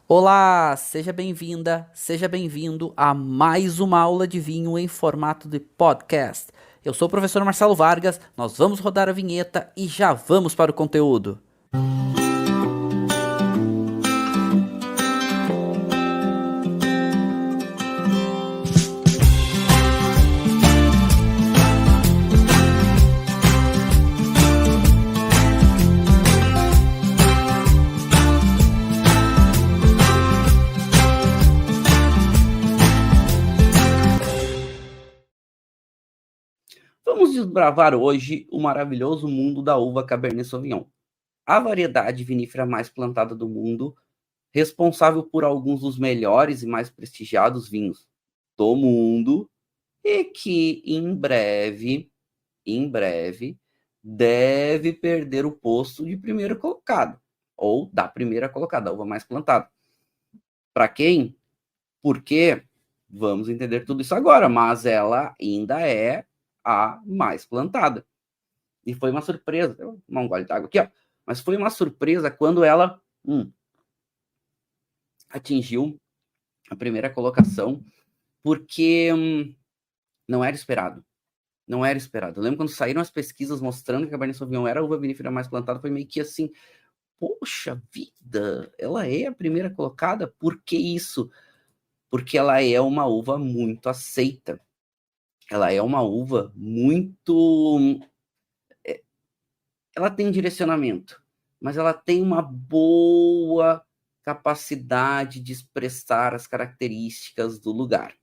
Olá, seja bem-vinda, seja bem-vindo a mais uma aula de vinho em formato de podcast. Eu sou o professor Marcelo Vargas, nós vamos rodar a vinheta e já vamos para o conteúdo. Vamos desbravar hoje o maravilhoso mundo da uva Cabernet Sauvignon, a variedade vinífera mais plantada do mundo, responsável por alguns dos melhores e mais prestigiados vinhos do mundo e que em breve, deve perder o posto de primeiro colocado, ou da primeira colocada, a uva mais plantada. Para quem? Por quê? Vamos entender tudo isso agora, mas ela ainda é a mais plantada. E foi uma surpresa, vou tomar um gole d'água aqui, ó. Mas foi uma surpresa quando ela atingiu a primeira colocação, porque não era esperado. Não era esperado. Eu lembro quando saíram as pesquisas mostrando que a Cabernet Sauvignon era a uva vinífera mais plantada, foi meio que assim, poxa vida, ela é a primeira colocada? Por que isso? Porque ela é uma uva muito aceita. Ela é uma uva muito... Ela tem direcionamento, mas ela tem uma boa capacidade de expressar as características do lugar,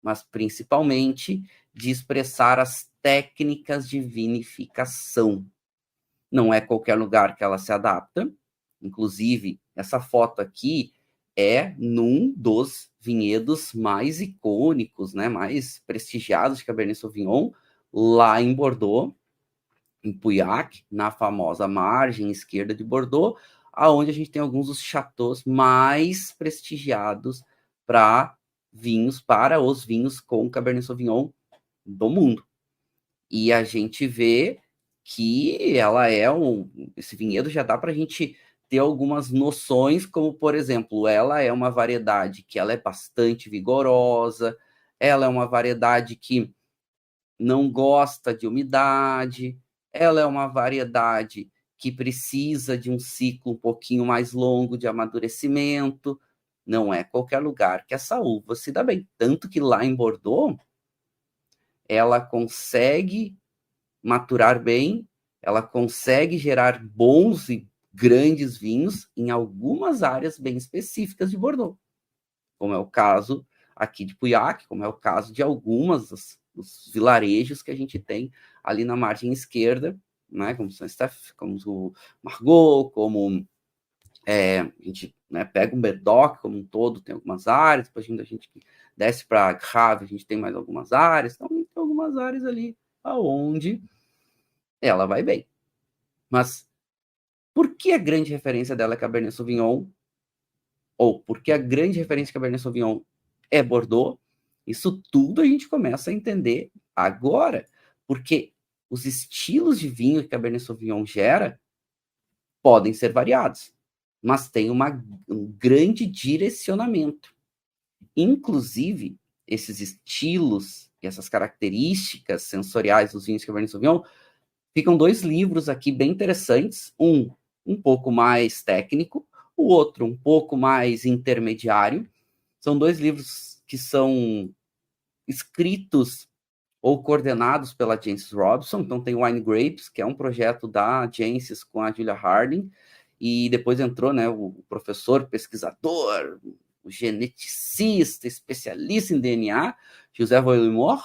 mas principalmente de expressar as técnicas de vinificação. Não é qualquer lugar que ela se adapta. Inclusive, essa foto aqui é num dos vinhedos mais icônicos, né, mais prestigiados de Cabernet Sauvignon, lá em Bordeaux, em Pauillac, na famosa margem esquerda de Bordeaux, aonde a gente tem alguns dos chateaus mais prestigiados para os vinhos com Cabernet Sauvignon do mundo. E a gente vê que ela é esse vinhedo já dá para a gente ter algumas noções, como por exemplo, ela é uma variedade que ela é bastante vigorosa, ela é uma variedade que não gosta de umidade, ela é uma variedade que precisa de um ciclo um pouquinho mais longo de amadurecimento. Não é qualquer lugar que essa uva se dá bem. Tanto que lá em Bordeaux, ela consegue maturar bem, ela consegue gerar bons e grandes vinhos em algumas áreas bem específicas de Bordeaux, como é o caso aqui de Pauillac, como é o caso de algumas dos vilarejos que a gente tem ali na margem esquerda, né, como São Steph, como o Margaux, como a gente, né, pega o Medoc como um todo, tem algumas áreas, depois a gente desce para Grave, a gente tem mais algumas áreas, então tem algumas áreas ali aonde ela vai bem. Mas por que a grande referência dela é Cabernet Sauvignon? Ou por que a grande referência de Cabernet Sauvignon é Bordeaux? Isso tudo a gente começa a entender agora, porque os estilos de vinho que Cabernet Sauvignon gera podem ser variados, mas tem um grande direcionamento. Inclusive, esses estilos e essas características sensoriais dos vinhos de Cabernet Sauvignon, ficam dois livros aqui bem interessantes, um pouco mais técnico, o outro um pouco mais intermediário. São dois livros que são escritos ou coordenados pela Jancis Robson. Então tem Wine Grapes, que é um projeto da Jancis com a Julia Harding, e depois entrou, né, o professor, pesquisador, o geneticista, especialista em DNA, José Voilemort,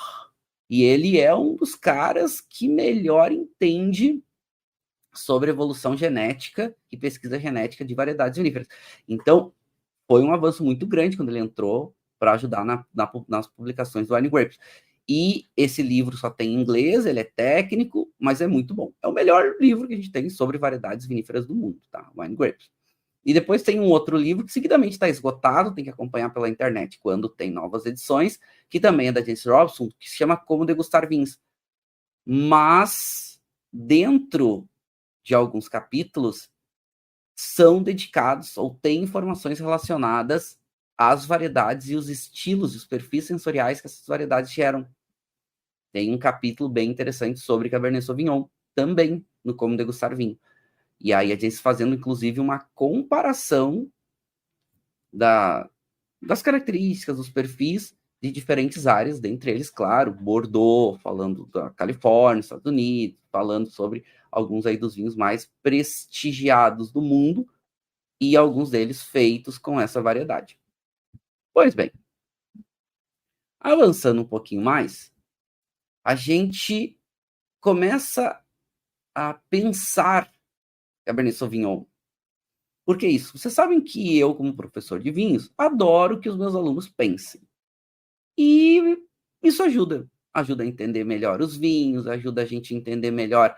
e ele é um dos caras que melhor entende sobre evolução genética e pesquisa genética de variedades viníferas. Então, foi um avanço muito grande quando ele entrou para ajudar nas publicações do Wine Grapes. E esse livro só tem em inglês, ele é técnico, mas é muito bom. É o melhor livro que a gente tem sobre variedades viníferas do mundo, tá? Wine Grapes. E depois tem um outro livro que seguidamente está esgotado, tem que acompanhar pela internet quando tem novas edições, que também é da James Robson, que se chama Como Degustar Vinhos. Mas, dentro de alguns capítulos, são dedicados ou têm informações relacionadas às variedades e os estilos e os perfis sensoriais que essas variedades geram. Tem um capítulo bem interessante sobre Cabernet Sauvignon, também, no Como Degustar Vinho. E aí a gente fazendo, inclusive, uma comparação das características, dos perfis de diferentes áreas, dentre eles, claro, Bordeaux, falando da Califórnia, Estados Unidos, falando sobre alguns aí dos vinhos mais prestigiados do mundo e alguns deles feitos com essa variedade. Pois bem, avançando um pouquinho mais, a gente começa a pensar Cabernet Sauvignon. Por que isso? Vocês sabem que eu, como professor de vinhos, adoro que os meus alunos pensem. E isso ajuda a entender melhor os vinhos, ajuda a gente a entender melhor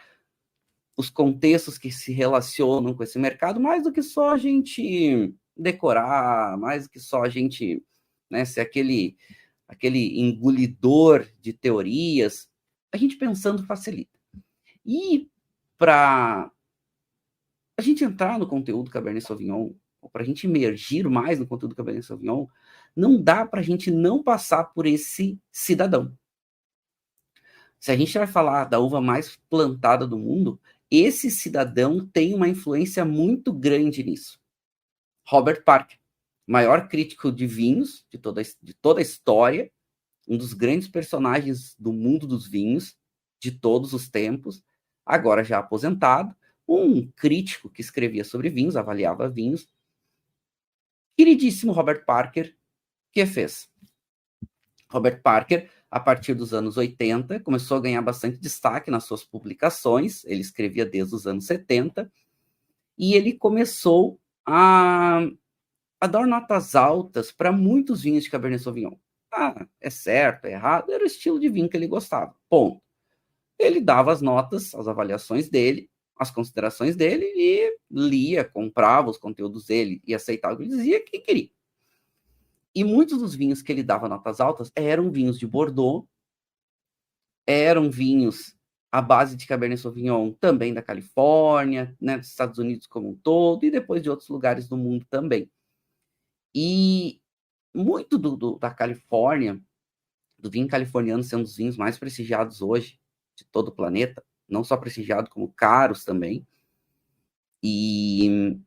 os contextos que se relacionam com esse mercado, mais do que só a gente decorar, mais do que só a gente, né, ser aquele engolidor de teorias. A gente pensando facilita. E para a gente entrar no conteúdo Cabernet Sauvignon, ou para a gente emergir mais no conteúdo Cabernet Sauvignon, não dá para a gente não passar por esse cidadão. Se a gente vai falar da uva mais plantada do mundo, esse cidadão tem uma influência muito grande nisso. Robert Parker, maior crítico de vinhos de toda a história, um dos grandes personagens do mundo dos vinhos, de todos os tempos, agora já aposentado, um crítico que escrevia sobre vinhos, avaliava vinhos. Queridíssimo Robert Parker, o que fez? Robert Parker, a partir dos anos 80, começou a ganhar bastante destaque nas suas publicações, ele escrevia desde os anos 70, e ele começou a dar notas altas para muitos vinhos de Cabernet Sauvignon. Ah, é certo, é errado, era o estilo de vinho que ele gostava, ponto. Ele dava as notas, as avaliações dele, as considerações dele e lia, comprava os conteúdos dele e aceitava o que ele dizia que queria. E muitos dos vinhos que ele dava notas altas eram vinhos de Bordeaux, eram vinhos à base de Cabernet Sauvignon também da Califórnia, né, dos Estados Unidos como um todo, e depois de outros lugares do mundo também. E muito da Califórnia, do vinho californiano sendo um dos vinhos mais prestigiados hoje de todo o planeta, não só prestigiado, como caros também. E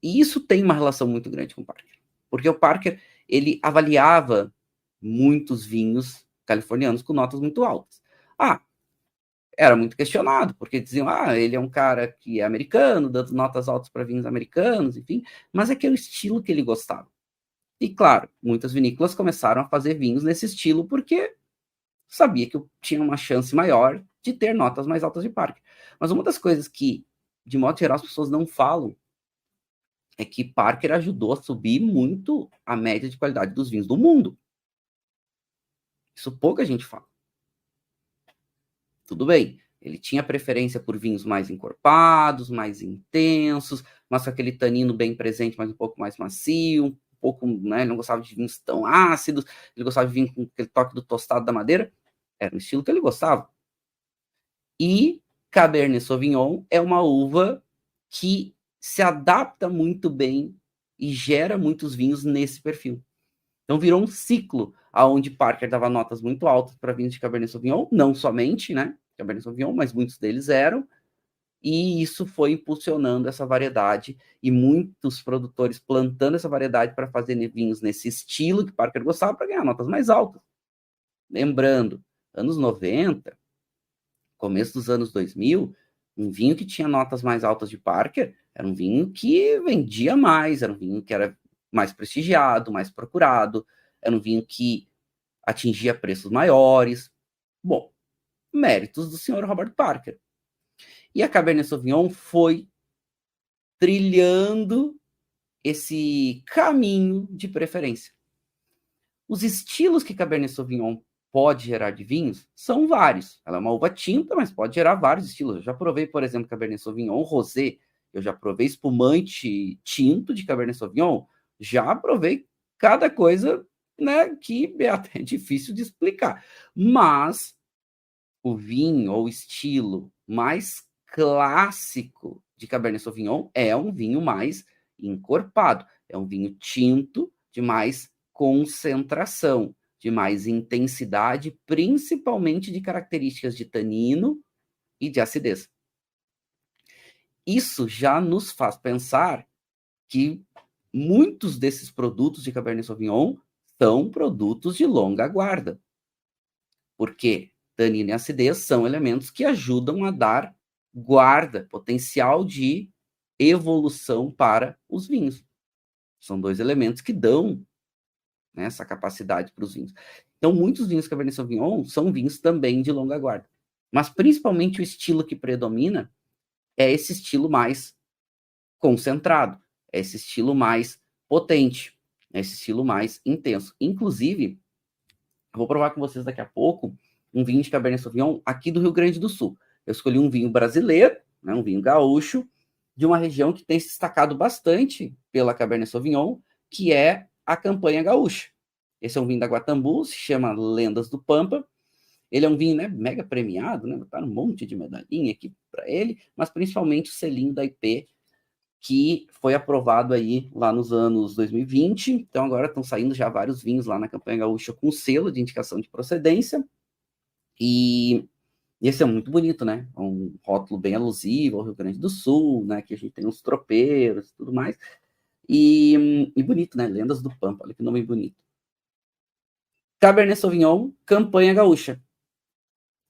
isso tem uma relação muito grande com o Parker. Porque o Parker, ele avaliava muitos vinhos californianos com notas muito altas. Era muito questionado, porque diziam, ele é um cara que é americano, dando notas altas para vinhos americanos, enfim, mas é que é o estilo que ele gostava. E, claro, muitas vinícolas começaram a fazer vinhos nesse estilo porque sabia que tinha uma chance maior de ter notas mais altas de Parker. Mas uma das coisas que, de modo geral, as pessoas não falam é que Parker ajudou a subir muito a média de qualidade dos vinhos do mundo. Isso pouca gente fala. Tudo bem, ele tinha preferência por vinhos mais encorpados, mais intensos, mas com aquele tanino bem presente, mas um pouco mais macio, um pouco, né, ele não gostava de vinhos tão ácidos, ele gostava de vinho com aquele toque do tostado da madeira, era um estilo que ele gostava. E Cabernet Sauvignon é uma uva que se adapta muito bem e gera muitos vinhos nesse perfil. Então virou um ciclo aonde Parker dava notas muito altas para vinhos de Cabernet Sauvignon, não somente, né, Cabernet Sauvignon, mas muitos deles eram, e isso foi impulsionando essa variedade e muitos produtores plantando essa variedade para fazer vinhos nesse estilo que Parker gostava para ganhar notas mais altas. Lembrando, anos 90, começo dos anos 2000, um vinho que tinha notas mais altas de Parker era um vinho que vendia mais, era um vinho que era mais prestigiado, mais procurado, era um vinho que atingia preços maiores. Bom, méritos do senhor Robert Parker. E a Cabernet Sauvignon foi trilhando esse caminho de preferência. Os estilos que Cabernet Sauvignon pode gerar de vinhos são vários. Ela é uma uva tinta, mas pode gerar vários estilos. Eu já provei, por exemplo, Cabernet Sauvignon rosé. Eu já provei espumante tinto de Cabernet Sauvignon. Já provei cada coisa, né, que é até difícil de explicar. Mas o vinho ou estilo mais clássico de Cabernet Sauvignon é um vinho mais encorpado, é um vinho tinto de mais concentração, de mais intensidade, principalmente de características de tanino e de acidez. Isso já nos faz pensar que muitos desses produtos de Cabernet Sauvignon são produtos de longa guarda, porque tanino e acidez são elementos que ajudam a dar guarda, potencial de evolução para os vinhos. São dois elementos que dão, né, essa capacidade para os vinhos. Então, muitos vinhos Cabernet Sauvignon são vinhos também de longa guarda. Mas, principalmente, o estilo que predomina é esse estilo mais concentrado, é esse estilo mais potente, é esse estilo mais intenso. Inclusive, eu vou provar com vocês daqui a pouco um vinho de Cabernet Sauvignon aqui do Rio Grande do Sul. Eu escolhi um vinho brasileiro, né, um vinho gaúcho, de uma região que tem se destacado bastante pela Cabernet Sauvignon, que é a Campanha Gaúcha. Esse é um vinho da Guatambu, se chama Lendas do Pampa. Ele é um vinho, né, mega premiado, né? Botaram um monte de medalhinha aqui para ele, mas principalmente o selinho da IP, que foi aprovado aí lá nos anos 2020. Então agora estão saindo já vários vinhos lá na Campanha Gaúcha com selo de indicação de procedência. E esse é muito bonito, né? Um rótulo bem alusivo ao Rio Grande do Sul, né? Que a gente tem uns tropeiros e tudo mais. E bonito, né? Lendas do Pampa, olha que nome bonito. Cabernet Sauvignon, Campanha Gaúcha.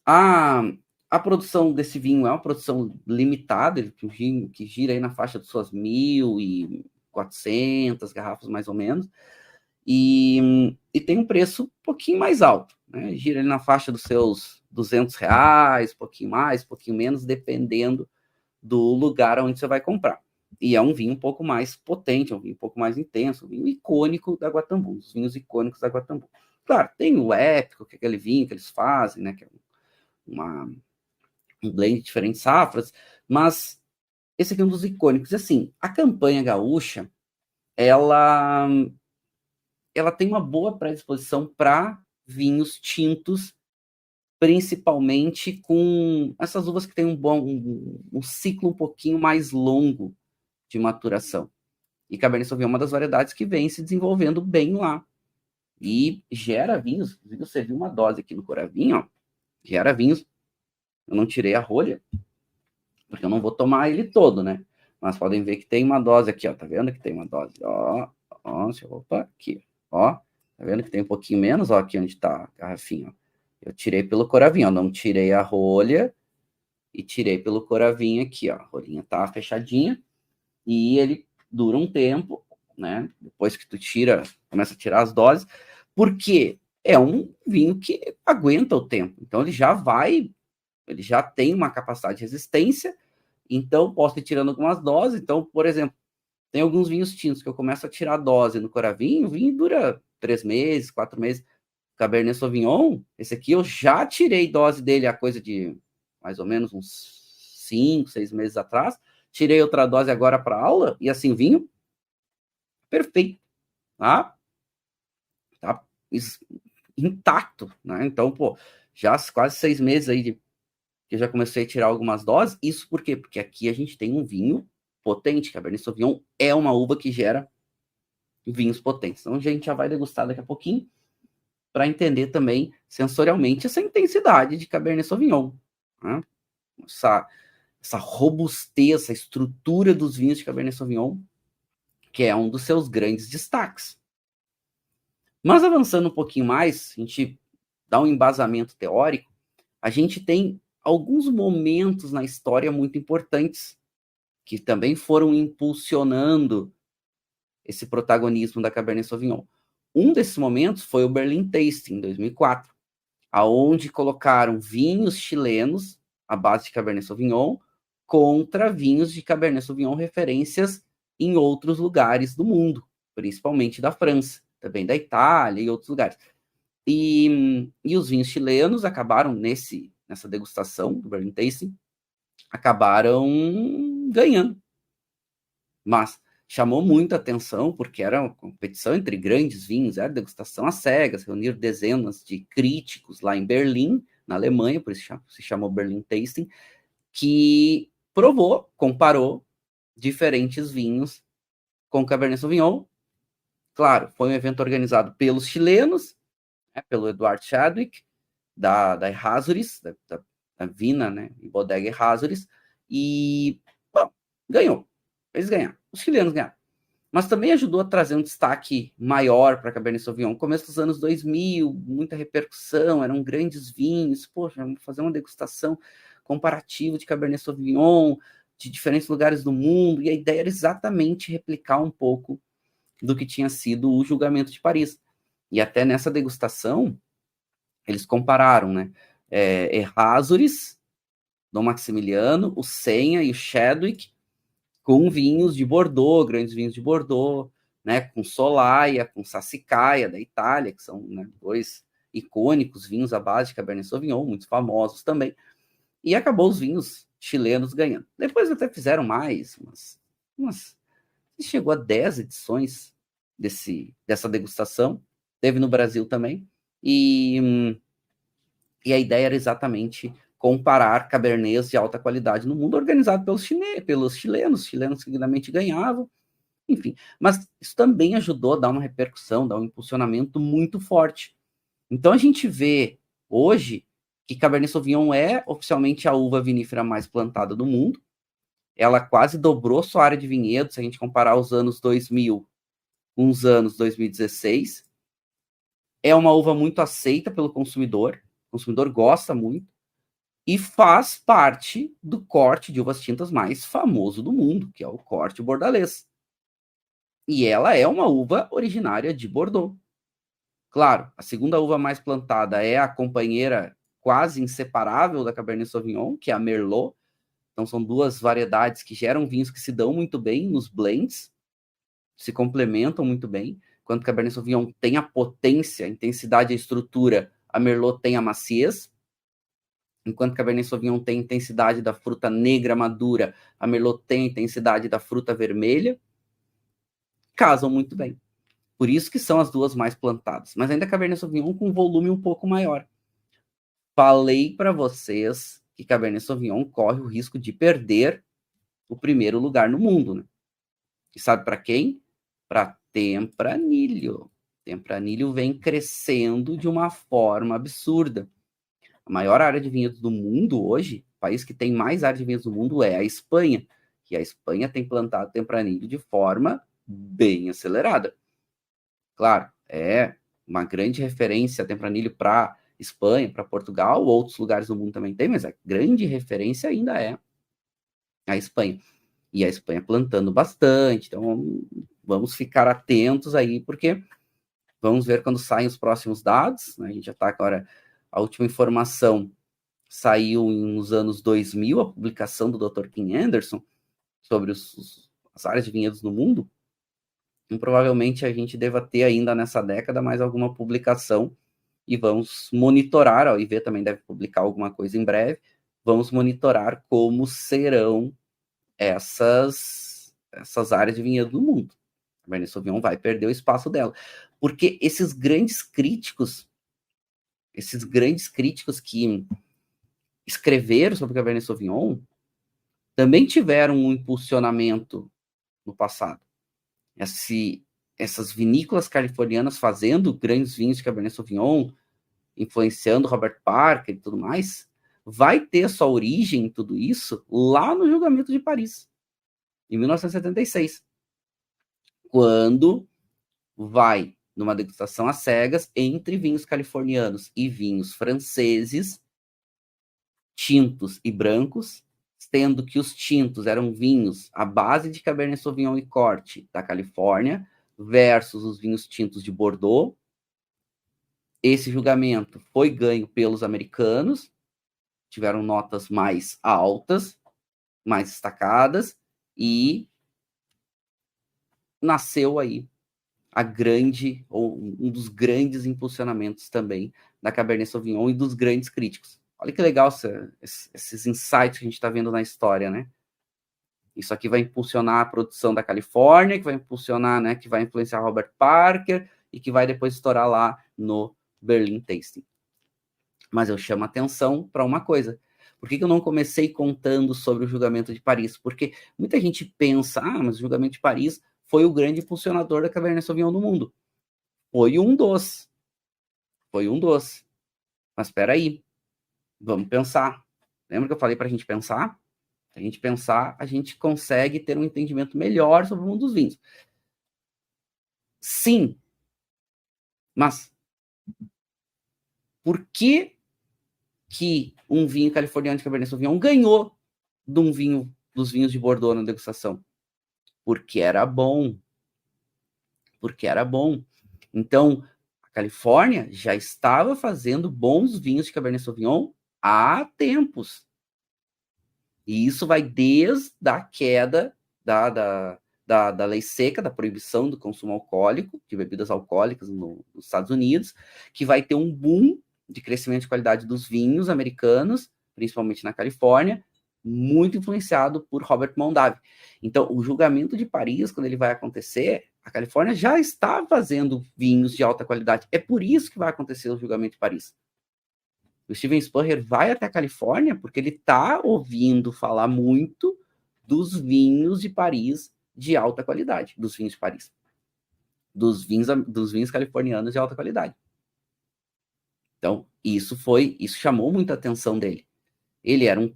A produção desse vinho é uma produção limitada, ele que gira aí na faixa de suas 1.400 garrafas, mais ou menos, e tem um preço um pouquinho mais alto, né? Gira ali na faixa dos seus R$200, um pouquinho mais, um pouquinho menos, dependendo do lugar onde você vai comprar. E é um vinho um pouco mais potente, é um vinho um pouco mais intenso, um vinho icônico da Guatambu, um dos vinhos icônicos da Guatambu. Claro, tem o épico, que é aquele vinho que eles fazem, né, que é um blend de diferentes safras, mas esse aqui é um dos icônicos. Assim, a Campanha Gaúcha, ela tem uma boa predisposição para vinhos tintos, principalmente com essas uvas que têm um ciclo um pouquinho mais longo de maturação. E Cabernet Sauvignon é uma das variedades que vem se desenvolvendo bem lá. E gera vinhos, inclusive eu servi uma dose aqui no Coravinho, ó, gera vinhos. Eu não tirei a rolha, porque eu não vou tomar ele todo, né? Mas podem ver que tem uma dose aqui, ó. Tá vendo que tem uma dose? Ó, opa, aqui, ó. Tá vendo que tem um pouquinho menos, ó, aqui onde tá a garrafinha, ó. Eu tirei pelo Coravinho, ó. Não tirei a rolha e tirei pelo Coravinho aqui, ó. A rolinha tá fechadinha e ele dura um tempo, né? Depois que tu começa a tirar as doses, porque é um vinho que aguenta o tempo. Então ele já tem uma capacidade de resistência, então posso ir tirando algumas doses. Então, por exemplo, tem alguns vinhos tintos que eu começo a tirar dose no Coravinho, o vinho dura 3 meses, 4 meses. Cabernet Sauvignon, esse aqui eu já tirei dose dele há coisa de mais ou menos uns 5, 6 meses atrás. Tirei outra dose agora para aula e assim, vinho perfeito, tá? Tá intacto, né? Então, pô, já quase 6 meses aí que eu já comecei a tirar algumas doses. Isso por quê? Porque aqui a gente tem um vinho potente. Cabernet Sauvignon é uma uva que gera vinhos potentes. Então a gente já vai degustar daqui a pouquinho para entender também sensorialmente essa intensidade de Cabernet Sauvignon, né? Essa robustez, essa estrutura dos vinhos de Cabernet Sauvignon, que é um dos seus grandes destaques. Mas avançando um pouquinho mais, a gente dá um embasamento teórico, a gente tem alguns momentos na história muito importantes que também foram impulsionando esse protagonismo da Cabernet Sauvignon. Um desses momentos foi o Berlin Tasting, em 2004, aonde colocaram vinhos chilenos à base de Cabernet Sauvignon contra vinhos de Cabernet Sauvignon referências em outros lugares do mundo, principalmente da França, também da Itália e outros lugares. E os vinhos chilenos acabaram nessa degustação do Berlin Tasting, acabaram ganhando. Mas chamou muita atenção porque era uma competição entre grandes vinhos, era degustação às cegas, reuniram dezenas de críticos lá em Berlim, na Alemanha, por isso se chamou Berlin Tasting, que provou, comparou diferentes vinhos com Cabernet Sauvignon. Claro, foi um evento organizado pelos chilenos, né, pelo Eduardo Chadwick, da Errázuriz, da Vina, né, e Bodega Errázuriz, e bom, ganhou. Eles ganharam, os chilenos ganharam. Mas também ajudou a trazer um destaque maior para Cabernet Sauvignon. No começo dos anos 2000, muita repercussão, eram grandes vinhos. Poxa, vamos fazer uma degustação comparativa de Cabernet Sauvignon de diferentes lugares do mundo. E a ideia era exatamente replicar um pouco do que tinha sido o julgamento de Paris. E até nessa degustação, eles compararam, né? Errázuriz, Dom Maximiliano, o Senha e o Chadwick, com vinhos de Bordeaux, grandes vinhos de Bordeaux, né, com Solaia, com Sassicaia, da Itália, que são, né, dois icônicos vinhos à base de Cabernet Sauvignon, muito famosos também, e acabou os vinhos chilenos ganhando. Depois até fizeram mais, chegou a 10 edições dessa degustação, teve no Brasil também, e a ideia era exatamente comparar cabernets de alta qualidade no mundo, organizado pelos chilenos que seguidamente ganhavam, enfim. Mas isso também ajudou a dar uma repercussão, dar um impulsionamento muito forte. Então a gente vê hoje que Cabernet Sauvignon é oficialmente a uva vinífera mais plantada do mundo. Ela quase dobrou sua área de vinhedo, se a gente comparar os anos 2000 com os anos 2016. É uma uva muito aceita pelo consumidor. O consumidor gosta muito. E faz parte do corte de uvas tintas mais famoso do mundo, que é o corte bordalês. E ela é uma uva originária de Bordeaux. Claro, a segunda uva mais plantada é a companheira quase inseparável da Cabernet Sauvignon, que é a Merlot. Então são duas variedades que geram vinhos que se dão muito bem nos blends, se complementam muito bem. Enquanto a Cabernet Sauvignon tem a potência, a intensidade e a estrutura, a Merlot tem a maciez. Enquanto que a Cabernet Sauvignon tem a intensidade da fruta negra madura, a Merlot tem a intensidade da fruta vermelha, casam muito bem. Por isso que são as duas mais plantadas. Mas ainda a Cabernet Sauvignon com volume um pouco maior. Falei para vocês que Cabernet Sauvignon corre o risco de perder o primeiro lugar no mundo, né? E sabe para quem? Para Tempranillo. Tempranillo vem crescendo de uma forma absurda. A maior área de vinhedos do mundo hoje, o país que tem mais área de vinhedos do mundo é a Espanha. E a Espanha tem plantado Tempranillo de forma bem acelerada. Claro, é uma grande referência a Tempranillo para Espanha, para Portugal, outros lugares do mundo também tem, mas a grande referência ainda é a Espanha. E a Espanha plantando bastante, então vamos ficar atentos aí, porque vamos ver quando saem os próximos dados, né? A gente já está agora. A última informação saiu nos anos 2000, a publicação do Dr. Kim Anderson sobre as áreas de vinhedos no mundo. E provavelmente a gente deva ter ainda nessa década mais alguma publicação e vamos monitorar, a OIV também deve publicar alguma coisa em breve, vamos monitorar como serão essas áreas de vinhedo no mundo. A Cabernet Sauvignon vai perder o espaço dela. Porque esses grandes críticos que escreveram sobre Cabernet Sauvignon também tiveram um impulsionamento no passado. Essas vinícolas californianas fazendo grandes vinhos de Cabernet Sauvignon, influenciando Robert Parker e tudo mais, vai ter sua origem em tudo isso lá no julgamento de Paris, em 1976, quando vai numa degustação às cegas entre vinhos californianos e vinhos franceses, tintos e brancos, sendo que os tintos eram vinhos à base de Cabernet Sauvignon e corte da Califórnia versus os vinhos tintos de Bordeaux. Esse julgamento foi ganho pelos americanos, tiveram notas mais altas, mais destacadas, e nasceu aí um dos grandes impulsionamentos também da Cabernet Sauvignon e dos grandes críticos. Olha que legal esses insights que a gente está vendo na história, né? Isso aqui vai impulsionar a produção da Califórnia, que vai impulsionar, né, que vai influenciar Robert Parker e que vai depois estourar lá no Berlin Tasting. Mas eu chamo a atenção para uma coisa. Por que eu não comecei contando sobre o julgamento de Paris? Porque muita gente pensa, mas o julgamento de Paris foi o grande impulsionador da Cabernet Sauvignon no mundo. Foi um dos. Mas espera aí, vamos pensar. Lembra que eu falei para a gente pensar? Se a gente pensar, a gente consegue ter um entendimento melhor sobre o mundo dos vinhos. Sim, mas por que um vinho californiano de Cabernet Sauvignon ganhou de um vinho dos vinhos de Bordeaux na degustação? Porque era bom. Então, a Califórnia já estava fazendo bons vinhos de Cabernet Sauvignon há tempos. E isso vai desde a queda da lei seca, da proibição do consumo alcoólico, de bebidas alcoólicas nos Estados Unidos, que vai ter um boom de crescimento de qualidade dos vinhos americanos, principalmente na Califórnia, muito influenciado por Robert Mondavi. Então, o julgamento de Paris, quando ele vai acontecer, a Califórnia já está fazendo vinhos de alta qualidade. É por isso que vai acontecer o julgamento de Paris. O Steven Spurrier vai até a Califórnia porque ele está ouvindo falar muito dos vinhos de Paris de alta qualidade, dos vinhos de Paris, dos vinhos californianos de alta qualidade. Então, isso chamou muita atenção dele. Ele era um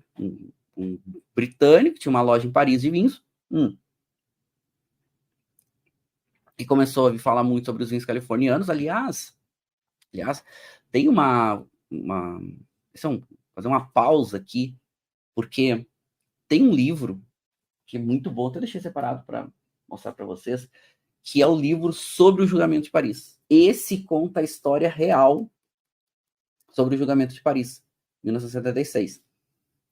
britânico, tinha uma loja em Paris de vinhos, e começou a ouvir falar muito sobre os vinhos californianos. Aliás, tem fazer uma pausa aqui, porque tem um livro que é muito bom, até deixei separado para mostrar para vocês, que é o livro sobre o julgamento de Paris. Esse conta a história real sobre o julgamento de Paris, 1976.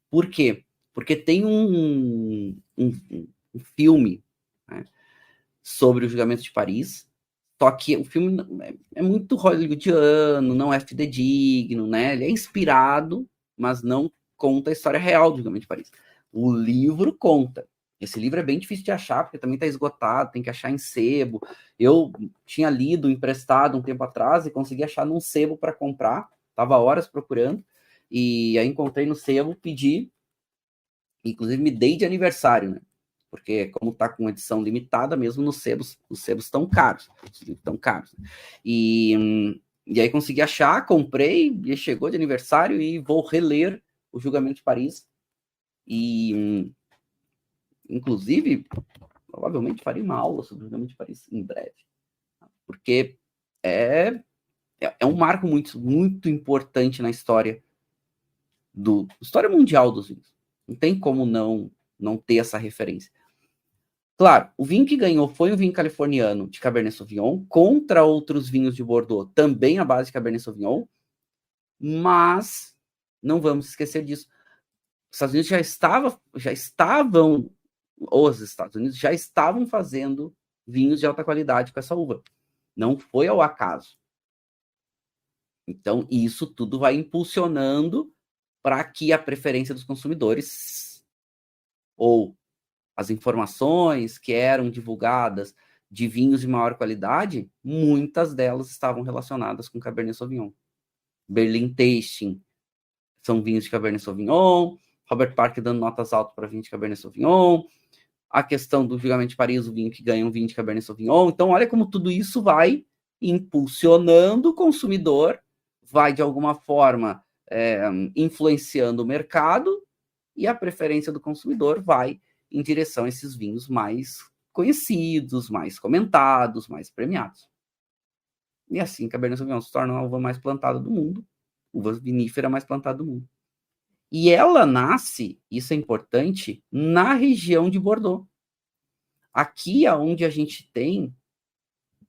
Por quê? Porque tem um filme, né, sobre o julgamento de Paris, só que o filme é muito hollywoodiano, não é fidedigno, né? Ele é inspirado, mas não conta a história real do julgamento de Paris. O livro conta. Esse livro é bem difícil de achar, porque também está esgotado, tem que achar em sebo. Eu tinha lido, emprestado um tempo atrás e consegui achar num sebo para comprar. Estava horas procurando. E aí encontrei no sebo, pedi. Inclusive me dei de aniversário, né? Porque como está com edição limitada, mesmo nos sebos, os sebos estão caros. E aí consegui achar, comprei, e chegou de aniversário e vou reler o Julgamento de Paris. E inclusive, provavelmente farei uma aula sobre o Julgamento de Paris em breve. Porque é um marco muito, muito importante na história mundial dos vinhos. Não tem como não ter essa referência. Claro, o vinho que ganhou foi um vinho californiano de Cabernet Sauvignon, contra outros vinhos de Bordeaux, também à base de Cabernet Sauvignon, mas não vamos esquecer disso. Os Estados Unidos já estavam fazendo vinhos de alta qualidade com essa uva. Não foi ao acaso. Então, isso tudo vai impulsionando para que a preferência dos consumidores ou as informações que eram divulgadas de vinhos de maior qualidade, muitas delas estavam relacionadas com Cabernet Sauvignon. Berlin Tasting são vinhos de Cabernet Sauvignon, Robert Parker dando notas altas para vinho de Cabernet Sauvignon, a questão do julgamento de Paris, o vinho que ganha um vinho de Cabernet Sauvignon. Então, olha como tudo isso vai impulsionando o consumidor, vai, de alguma forma, influenciando o mercado, e a preferência do consumidor vai em direção a esses vinhos mais conhecidos, mais comentados, mais premiados. E assim, Cabernet Sauvignon se torna a uva mais plantada do mundo, uva vinífera mais plantada do mundo. E ela nasce, isso é importante, na região de Bordeaux. Aqui é onde a gente tem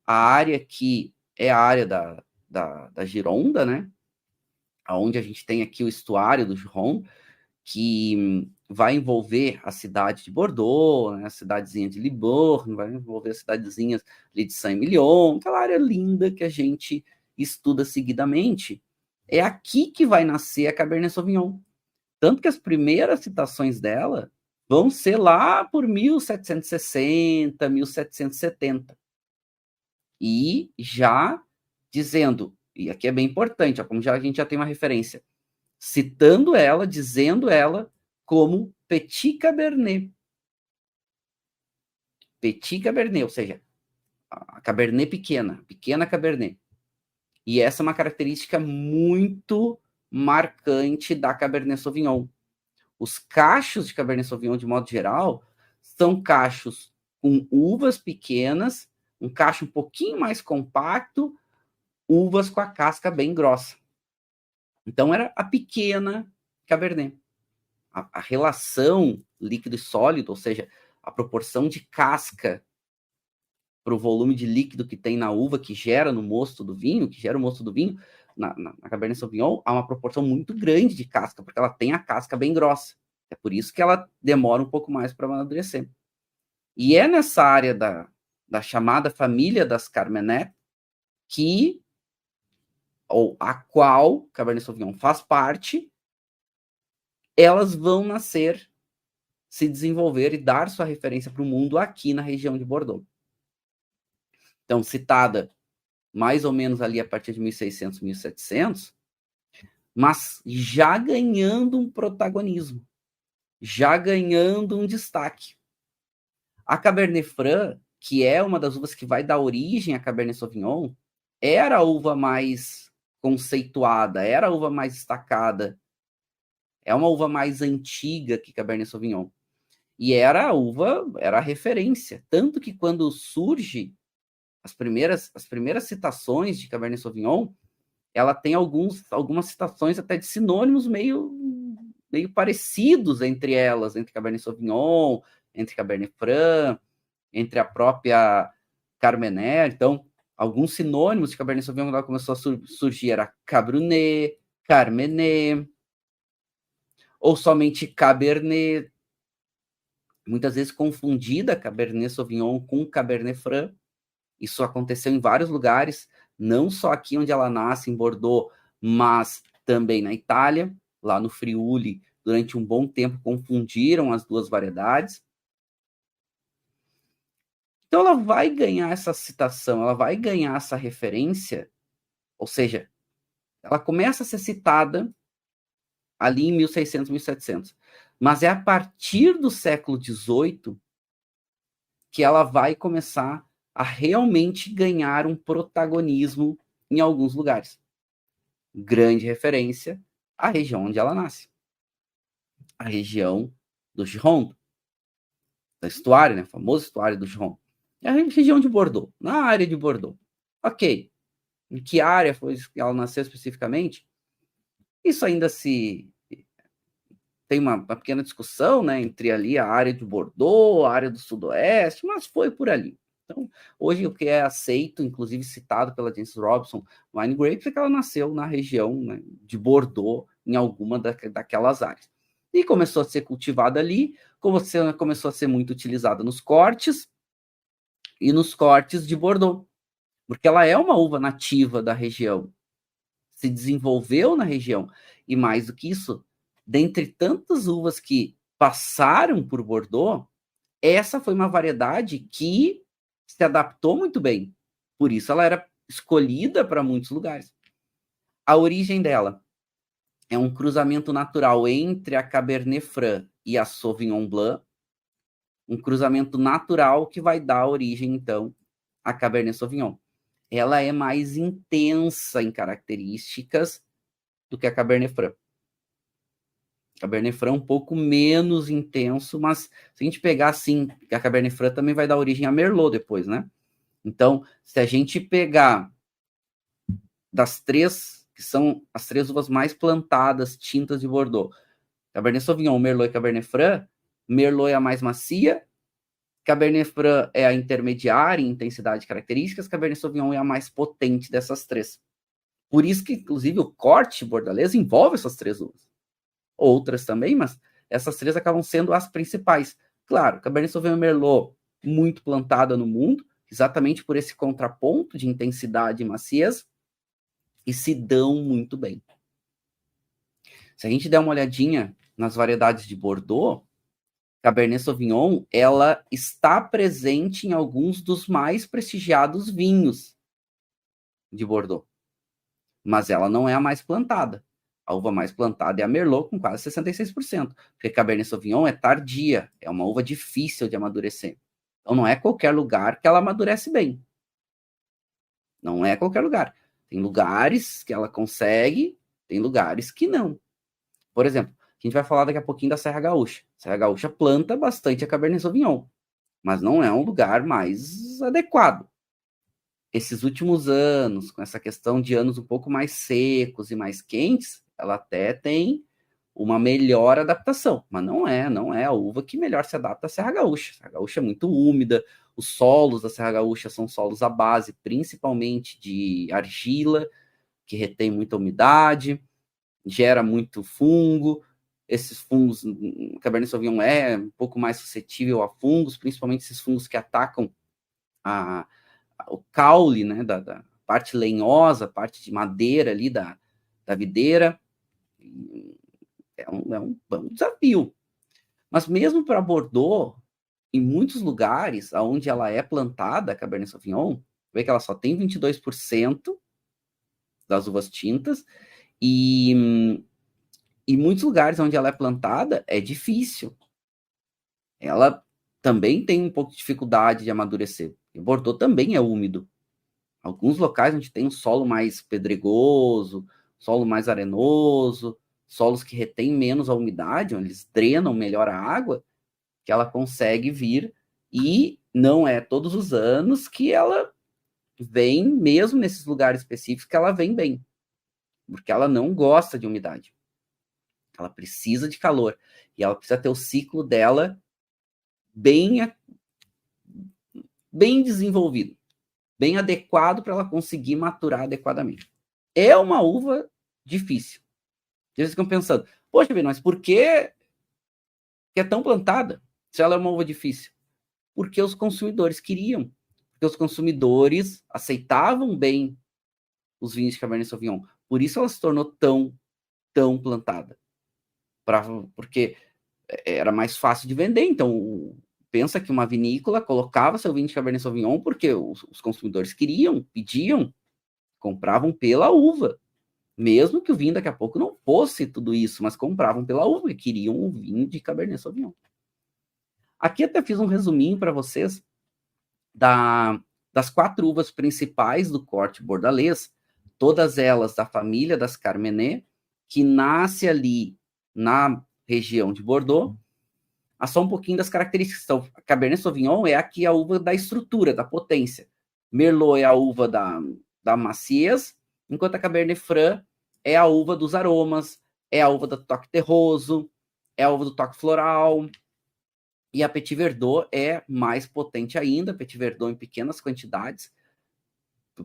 a área que é a área da Gironda, né? Onde a gente tem aqui o estuário do Gironde, que vai envolver a cidade de Bordeaux, né, a cidadezinha de Libourne, vai envolver as cidadezinhas ali de Saint-Emilion, aquela área linda que a gente estuda seguidamente. É aqui que vai nascer a Cabernet Sauvignon. Tanto que as primeiras citações dela vão ser lá por 1760, 1770. E já dizendo, e aqui é bem importante, ó, como a gente já tem uma referência, citando ela, dizendo ela como Petit Cabernet. Petit Cabernet, ou seja, a Cabernet pequena Cabernet. E essa é uma característica muito marcante da Cabernet Sauvignon. Os cachos de Cabernet Sauvignon, de modo geral, são cachos com uvas pequenas, um cacho um pouquinho mais compacto, uvas com a casca bem grossa. Então, era a pequena Cabernet. A relação líquido e sólido, ou seja, a proporção de casca para o volume de líquido que tem na uva, que gera no mosto do vinho, na Cabernet Sauvignon, há uma proporção muito grande de casca, porque ela tem a casca bem grossa. É por isso que ela demora um pouco mais para amadurecer. E é nessa área da chamada família das Carmenet que, ou a qual Cabernet Sauvignon faz parte, elas vão nascer, se desenvolver e dar sua referência para o mundo aqui na região de Bordeaux. Então, citada mais ou menos ali a partir de 1600, 1700, mas já ganhando um protagonismo, já ganhando um destaque. A Cabernet Franc, que é uma das uvas que vai dar origem à Cabernet Sauvignon, era a uva mais conceituada, era a uva mais destacada, é uma uva mais antiga que Cabernet Sauvignon. E era a referência. Tanto que quando surge as primeiras citações de Cabernet Sauvignon, ela tem algumas citações até de sinônimos meio parecidos entre elas, entre Cabernet Sauvignon, entre Cabernet Franc, entre a própria Carmener. Então, alguns sinônimos de Cabernet Sauvignon, quando ela começou a surgir, era Cabernet, Carmener, ou somente Cabernet, muitas vezes confundida Cabernet Sauvignon com Cabernet Franc. Isso aconteceu em vários lugares, não só aqui onde ela nasce, em Bordeaux, mas também na Itália, lá no Friuli, durante um bom tempo confundiram as duas variedades. Então ela vai ganhar essa citação, ela vai ganhar essa referência, ou seja, ela começa a ser citada ali em 1600, 1700, mas é a partir do século XVIII que ela vai começar a realmente ganhar um protagonismo em alguns lugares. Grande referência à região onde ela nasce. A região do Gironde, da estuário, né? O famoso estuário do Gironde. É a região de Bordeaux, na área de Bordeaux. Ok. Em que área foi que ela nasceu especificamente? Isso ainda tem uma pequena discussão, né, entre ali a área de Bordeaux, a área do Sudoeste, mas foi por ali. Então, hoje o que é aceito, inclusive citado pela James Robson Wine Grapes, é que ela nasceu na região, né, de Bordeaux, em alguma daquelas áreas. E começou a ser cultivada ali, começou a ser muito utilizada nos cortes e nos cortes de Bordeaux, porque ela é uma uva nativa da região, se desenvolveu na região, e mais do que isso, dentre tantas uvas que passaram por Bordeaux, essa foi uma variedade que se adaptou muito bem. Por isso ela era escolhida para muitos lugares. A origem dela é um cruzamento natural entre a Cabernet Franc e a Sauvignon Blanc, um cruzamento natural que vai dar origem, então, à Cabernet Sauvignon. Ela é mais intensa em características do que a Cabernet Franc. A Cabernet Franc é um pouco menos intenso, mas se a gente pegar assim, a Cabernet Franc também vai dar origem a Merlot depois, né? Então, se a gente pegar das três, que são as três uvas mais plantadas, tintas de Bordeaux, Cabernet Sauvignon, Merlot e Cabernet Franc, Merlot é a mais macia, Cabernet Franc é a intermediária em intensidade de características, Cabernet Sauvignon é a mais potente dessas três. Por isso que, inclusive, o corte bordalês envolve essas três uvas. Outras também, mas essas três acabam sendo as principais. Claro, Cabernet Sauvignon e Merlot, muito plantada no mundo, exatamente por esse contraponto de intensidade e maciez, e se dão muito bem. Se a gente der uma olhadinha nas variedades de Bordeaux, Cabernet Sauvignon, ela está presente em alguns dos mais prestigiados vinhos de Bordeaux, mas ela não é a mais plantada. A uva mais plantada é a Merlot, com quase 66%, porque Cabernet Sauvignon é tardia, é uma uva difícil de amadurecer. Então, não é qualquer lugar que ela amadurece bem. Não é qualquer lugar. Tem lugares que ela consegue, tem lugares que não. Por exemplo, a gente vai falar daqui a pouquinho da Serra Gaúcha. A Serra Gaúcha planta bastante a Cabernet Sauvignon, mas não é um lugar mais adequado. Esses últimos anos, com essa questão de anos um pouco mais secos e mais quentes, ela até tem uma melhor adaptação, mas não é a uva que melhor se adapta à Serra Gaúcha. A Serra Gaúcha é muito úmida, os solos da Serra Gaúcha são solos à base, principalmente de argila, que retém muita umidade, gera muito fungo. Esses fungos, o Cabernet Sauvignon é um pouco mais suscetível a fungos, principalmente esses fungos que atacam o caule, né, da parte lenhosa, parte de madeira ali da videira. É um desafio. Mas mesmo para Bordeaux, em muitos lugares onde ela é plantada, a Cabernet Sauvignon, vê que ela só tem 22% das uvas tintas, e em muitos lugares onde ela é plantada, é difícil. Ela também tem um pouco de dificuldade de amadurecer. E Bordeaux também é úmido. Alguns locais onde tem um solo mais pedregoso, solo mais arenoso, solos que retêm menos a umidade, onde eles drenam melhor a água, que ela consegue vir, e não é todos os anos que ela vem, mesmo nesses lugares específicos, que ela vem bem, porque ela não gosta de umidade. Ela precisa de calor, e ela precisa ter o ciclo dela bem desenvolvido, bem adequado para ela conseguir maturar adequadamente. É uma uva difícil. Eles ficam pensando, poxa, mas por que é tão plantada se ela é uma uva difícil? Porque os consumidores queriam, porque os consumidores aceitavam bem os vinhos de Cabernet Sauvignon. Por isso ela se tornou tão plantada. Porque era mais fácil de vender. Então, pensa que uma vinícola colocava seu vinho de Cabernet Sauvignon porque os consumidores queriam, pediam, compravam pela uva. Mesmo que o vinho daqui a pouco não fosse tudo isso, mas compravam pela uva e queriam um vinho de Cabernet Sauvignon. Aqui até fiz um resuminho para vocês das 4 uvas principais do corte bordalês, todas elas da família das Carmenet, que nasce ali na região de Bordeaux. Só um pouquinho das características. Então, a Cabernet Sauvignon é aqui a uva da estrutura, da potência. Merlot é a uva da maciez, enquanto a Cabernet Franc é a uva dos aromas, é a uva do toque terroso, é a uva do toque floral. E a Petit Verdot é mais potente ainda, Petit Verdot em pequenas quantidades.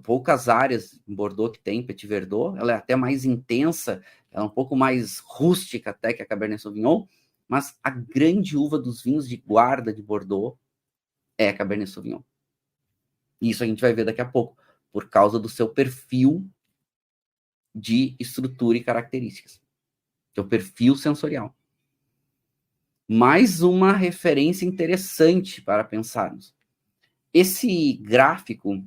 Poucas áreas em Bordeaux que tem Petit Verdot, ela é até mais intensa, ela é um pouco mais rústica até que a Cabernet Sauvignon, mas a grande uva dos vinhos de guarda de Bordeaux é a Cabernet Sauvignon. E isso a gente vai ver daqui a pouco, por causa do seu perfil de estrutura e características, seu perfil sensorial. Mais uma referência interessante para pensarmos. Esse gráfico,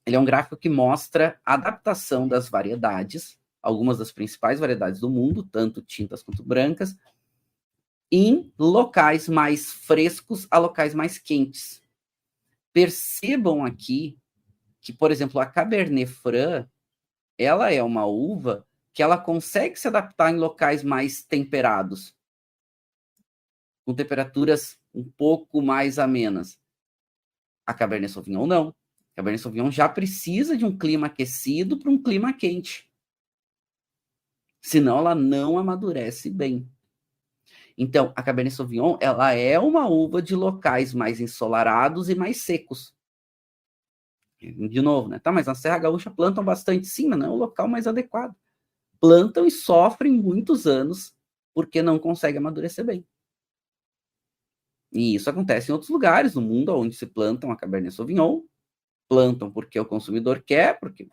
ele é um gráfico que mostra a adaptação das variedades, algumas das principais variedades do mundo, tanto tintas quanto brancas, em locais mais frescos a locais mais quentes. Percebam aqui que, por exemplo, a Cabernet Franc, ela é uma uva que ela consegue se adaptar em locais mais temperados, com temperaturas um pouco mais amenas. A Cabernet Sauvignon não. A Cabernet Sauvignon já precisa de um clima aquecido para um clima quente. Senão ela não amadurece bem. Então, a Cabernet Sauvignon, ela é uma uva de locais mais ensolarados e mais secos. De novo, né? Tá, mas na Serra Gaúcha plantam bastante. Sim, mas não é o local mais adequado. Plantam e sofrem muitos anos porque não conseguem amadurecer bem. E isso acontece em outros lugares no mundo onde se plantam a Cabernet Sauvignon. Plantam porque o consumidor quer, porque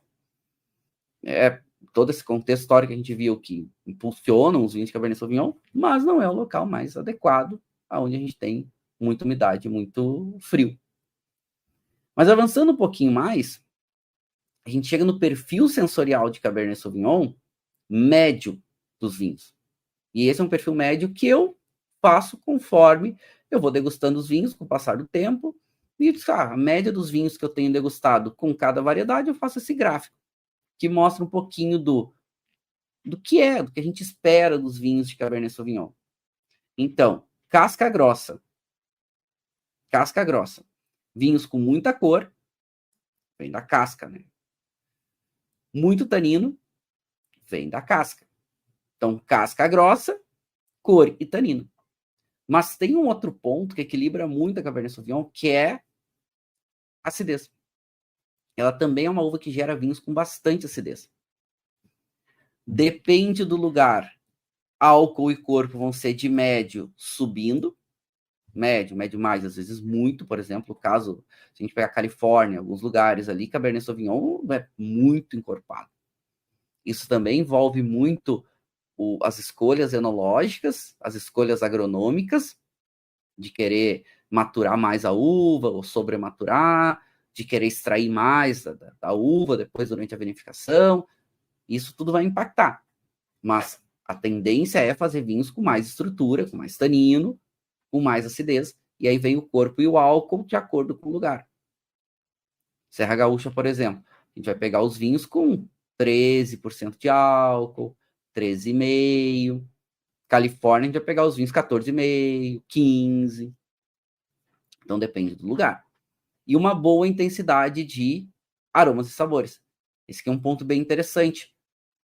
todo esse contexto histórico que a gente viu que impulsionam os vinhos de Cabernet Sauvignon, mas não é o local mais adequado, onde a gente tem muita umidade, muito frio. Mas avançando um pouquinho mais, a gente chega no perfil sensorial de Cabernet Sauvignon médio. dos vinhos. E esse é um perfil médio que eu faço conforme eu vou degustando os vinhos com o passar do tempo. E a média dos vinhos que eu tenho degustado com cada variedade, eu faço esse gráfico, que mostra um pouquinho do que a gente espera dos vinhos de Cabernet Sauvignon. Então, casca grossa. Casca grossa. Vinhos com muita cor, vem da casca, né? Muito tanino, vem da casca. Então, casca grossa, cor e tanino. Mas tem um outro ponto que equilibra muito a Cabernet Sauvignon, que é acidez. Ela também é uma uva que gera vinhos com bastante acidez. Depende do lugar. Álcool e corpo vão ser de médio subindo. Médio mais, às vezes muito. Por exemplo, caso se a gente pegar a Califórnia, alguns lugares ali, Cabernet Sauvignon é muito encorpado. Isso também envolve muito as escolhas enológicas, as escolhas agronômicas, de querer maturar mais a uva ou sobrematurar, de querer extrair mais da uva depois durante a vinificação. Isso tudo vai impactar. Mas a tendência é fazer vinhos com mais estrutura, com mais tanino, com mais acidez, e aí vem o corpo e o álcool de acordo com o lugar. Serra Gaúcha, por exemplo, a gente vai pegar os vinhos com 13% de álcool, 13,5%. Califórnia, a gente vai pegar os vinhos 14,5%, 15%. Então depende do lugar. E uma boa intensidade de aromas e sabores. Esse aqui é um ponto bem interessante.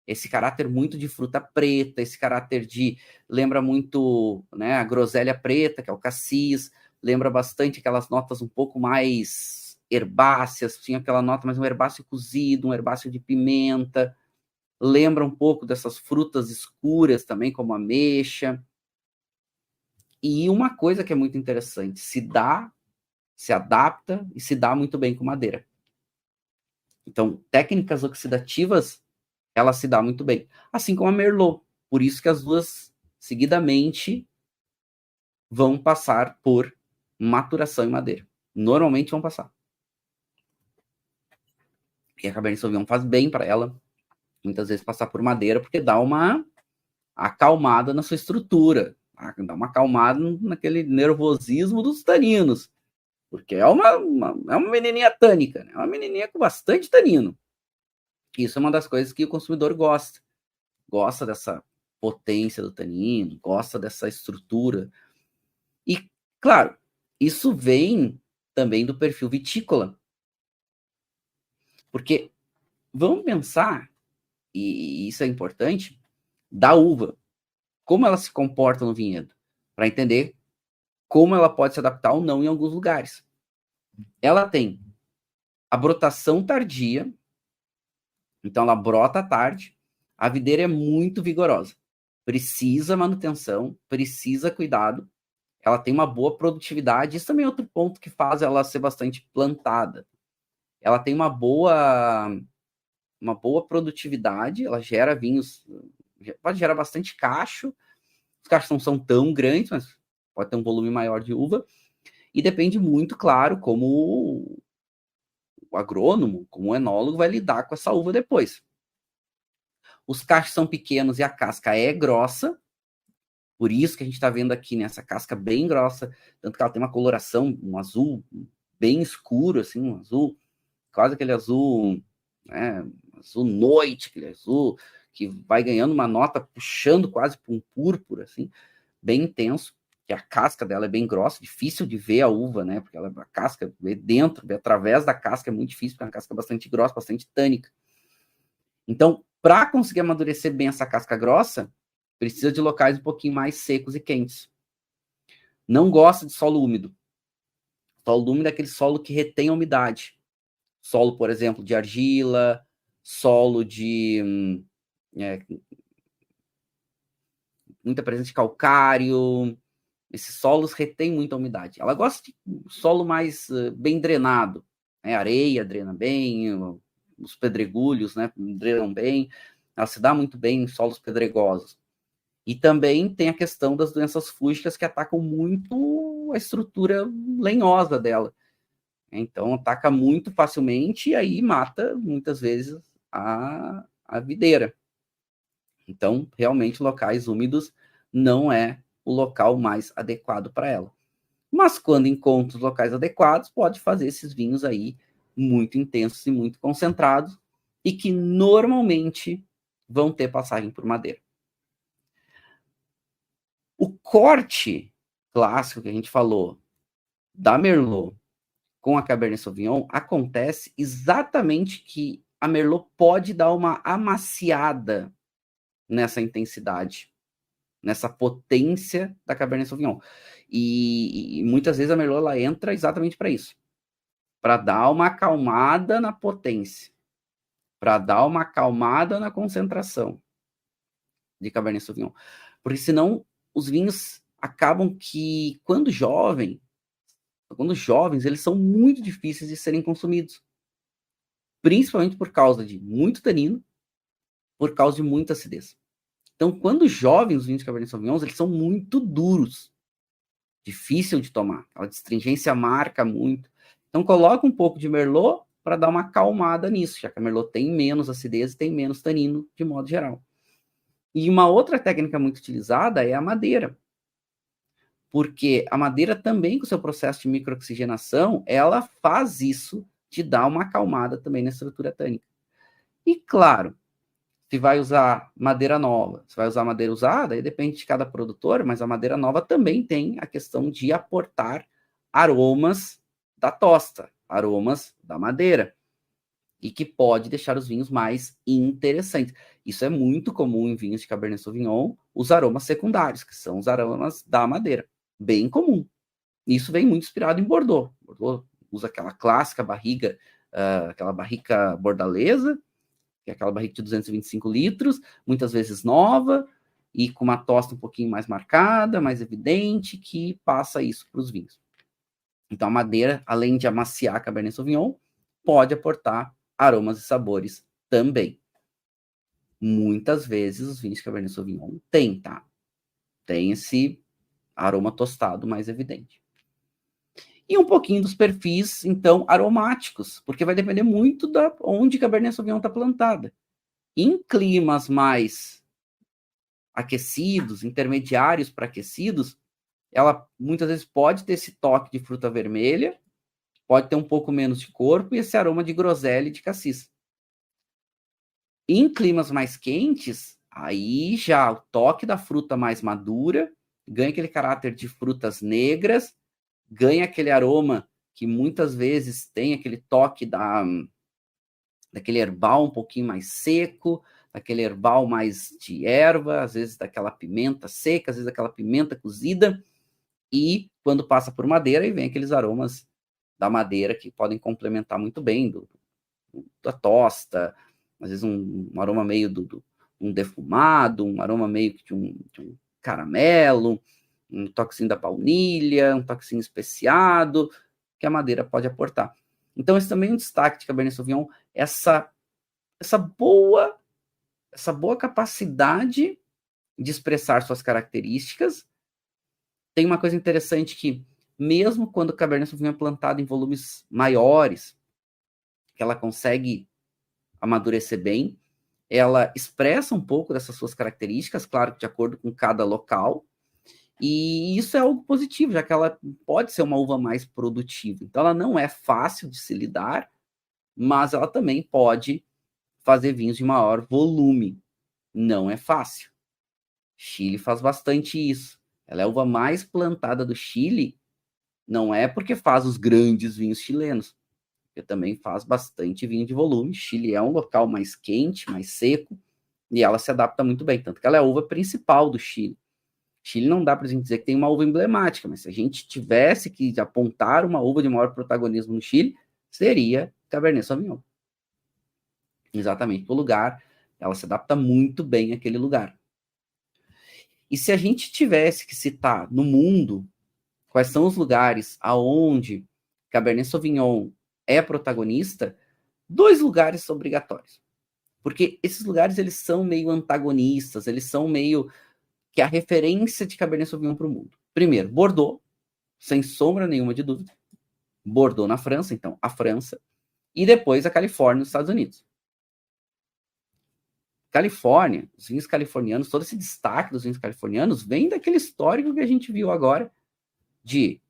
Esse caráter muito de fruta preta, esse caráter de... Lembra muito, né, a groselha preta, que é o cassis. Lembra bastante aquelas notas um pouco mais herbáceas. Tinha aquela nota mais um herbáceo cozido, um herbáceo de pimenta. Lembra um pouco dessas frutas escuras também, como ameixa. E uma coisa que é muito interessante, se adapta e se dá muito bem com madeira. Então, técnicas oxidativas, ela se dá muito bem. Assim como a Merlot. Por isso que as duas, seguidamente, vão passar por maturação em madeira. Normalmente vão passar. E a Cabernet Sauvignon faz bem para ela, muitas vezes, passar por madeira, porque dá uma acalmada na sua estrutura. Dá uma acalmada naquele nervosismo dos taninos. Porque é uma menininha tânica, né? É uma menininha com bastante tanino. Isso é uma das coisas que o consumidor gosta. Gosta dessa potência do tanino, gosta dessa estrutura. E, claro, isso vem também do perfil vitícola. Porque vamos pensar, e isso é importante, da uva. Como ela se comporta no vinhedo. Para entender como ela pode se adaptar ou não em alguns lugares. Ela tem a brotação tardia, então ela brota à tarde, a videira é muito vigorosa, precisa manutenção, precisa cuidado, ela tem uma boa produtividade, isso também é outro ponto que faz ela ser bastante plantada. Ela tem uma boa produtividade, ela gera vinhos, pode gerar bastante cacho, os cachos não são tão grandes, mas pode ter um volume maior de uva, e depende muito, claro, como o agrônomo, como o enólogo, vai lidar com essa uva depois. Os cachos são pequenos e a casca é grossa, por isso que a gente está vendo aqui nessa casca bem grossa, tanto que ela tem uma coloração, um azul bem escuro, assim, um azul, quase aquele azul, né, azul noite, aquele azul que vai ganhando uma nota, puxando quase para um púrpura, assim, bem intenso, que a casca dela é bem grossa, difícil de ver a uva, né, porque a casca vê dentro, vê através da casca é muito difícil, porque é uma casca bastante grossa, bastante tânica. Então, para conseguir amadurecer bem essa casca grossa, precisa de locais um pouquinho mais secos e quentes. Não gosta de solo úmido. Solo úmido é aquele solo que retém a umidade. Solo, por exemplo, de argila, solo de muita presença de calcário. Esses solos retêm muita umidade. Ela gosta de solo mais bem drenado. Né? Areia drena bem, os pedregulhos, né, drenam bem. Ela se dá muito bem em solos pedregosos. E também tem a questão das doenças fúngicas que atacam muito a estrutura lenhosa dela. Então, ataca muito facilmente e aí mata, muitas vezes, a videira. Então, realmente, locais úmidos não é o local mais adequado para ela. Mas quando encontra os locais adequados, pode fazer esses vinhos aí muito intensos e muito concentrados e que normalmente vão ter passagem por madeira. O corte clássico que a gente falou da Merlot com a Cabernet Sauvignon acontece exatamente que a Merlot pode dar uma amaciada nessa intensidade, nessa potência da Cabernet Sauvignon. E muitas vezes a Merlot ela entra exatamente para isso, para dar uma acalmada na potência, para dar uma acalmada na concentração de Cabernet Sauvignon. Porque senão os vinhos acabam que, quando jovens, eles são muito difíceis de serem consumidos. Principalmente por causa de muito tanino, por causa de muita acidez. Então, quando jovens, os vinhos de Cabernet Sauvignon, eles são muito duros. Difícil de tomar. A astringência marca muito. Então, coloca um pouco de Merlot para dar uma acalmada nisso, já que a Merlot tem menos acidez e tem menos tanino, de modo geral. E uma outra técnica muito utilizada é a madeira. Porque a madeira também, com o seu processo de microoxigenação, ela faz isso de dar uma acalmada também na estrutura tânica. E claro, se vai usar madeira nova, se vai usar madeira usada, aí depende de cada produtor, mas a madeira nova também tem a questão de aportar aromas da tosta, aromas da madeira, e que pode deixar os vinhos mais interessantes. Isso é muito comum em vinhos de Cabernet Sauvignon, os aromas secundários, que são os aromas da madeira. Bem comum. Isso vem muito inspirado em Bordeaux. Bordeaux usa aquela clássica barriga, aquela barrica bordalesa, que é aquela barrica de 225 litros, muitas vezes nova, e com uma tosta um pouquinho mais marcada, mais evidente, que passa isso para os vinhos. Então, a madeira, além de amaciar a Cabernet Sauvignon, pode aportar aromas e sabores também. Muitas vezes os vinhos de Cabernet Sauvignon têm, tá? Tem esse aroma tostado mais evidente. E um pouquinho dos perfis, então, aromáticos, porque vai depender muito da onde a Cabernet Sauvignon está plantada. Em climas mais aquecidos, intermediários para aquecidos, ela muitas vezes pode ter esse toque de fruta vermelha, pode ter um pouco menos de corpo e esse aroma de groselha e de cassis. Em climas mais quentes, aí já o toque da fruta mais madura, ganha aquele caráter de frutas negras, ganha aquele aroma que muitas vezes tem aquele toque daquele herbal um pouquinho mais seco, daquele herbal mais de erva, às vezes daquela pimenta seca, às vezes daquela pimenta cozida, e quando passa por madeira, aí vem aqueles aromas da madeira que podem complementar muito bem da tosta, às vezes um aroma meio um defumado, um aroma meio de um caramelo, um toquezinho da baunilha, um toquezinho especiado, que a madeira pode aportar. Então, esse também é um destaque de Cabernet Sauvignon, essa boa capacidade de expressar suas características. Tem uma coisa interessante que, mesmo quando o Cabernet Sauvignon é plantado em volumes maiores, que ela consegue amadurecer bem, ela expressa um pouco dessas suas características, claro que de acordo com cada local, e isso é algo positivo, já que ela pode ser uma uva mais produtiva. Então, ela não é fácil de se lidar, mas ela também pode fazer vinhos de maior volume. Não é fácil. Chile faz bastante isso. Ela é a uva mais plantada do Chile, não é porque faz os grandes vinhos chilenos, porque também faz bastante vinho de volume. Chile é um local mais quente, mais seco, e ela se adapta muito bem, tanto que ela é a uva principal do Chile. Chile não dá para a gente dizer que tem uma uva emblemática, mas se a gente tivesse que apontar uma uva de maior protagonismo no Chile, seria Cabernet Sauvignon. Exatamente pelo lugar, ela se adapta muito bem àquele lugar. E se a gente tivesse que citar no mundo quais são os lugares aonde Cabernet Sauvignon é protagonista, 2 lugares são obrigatórios. Porque esses lugares, eles são meio antagonistas, eles são meio que a referência de Cabernet Sauvignon para o mundo. Primeiro, Bordeaux, sem sombra nenhuma de dúvida. Bordeaux na França, então, a França. E depois a Califórnia, nos Estados Unidos. Califórnia, os vinhos californianos, todo esse destaque dos vinhos californianos vem daquele histórico que a gente viu agora de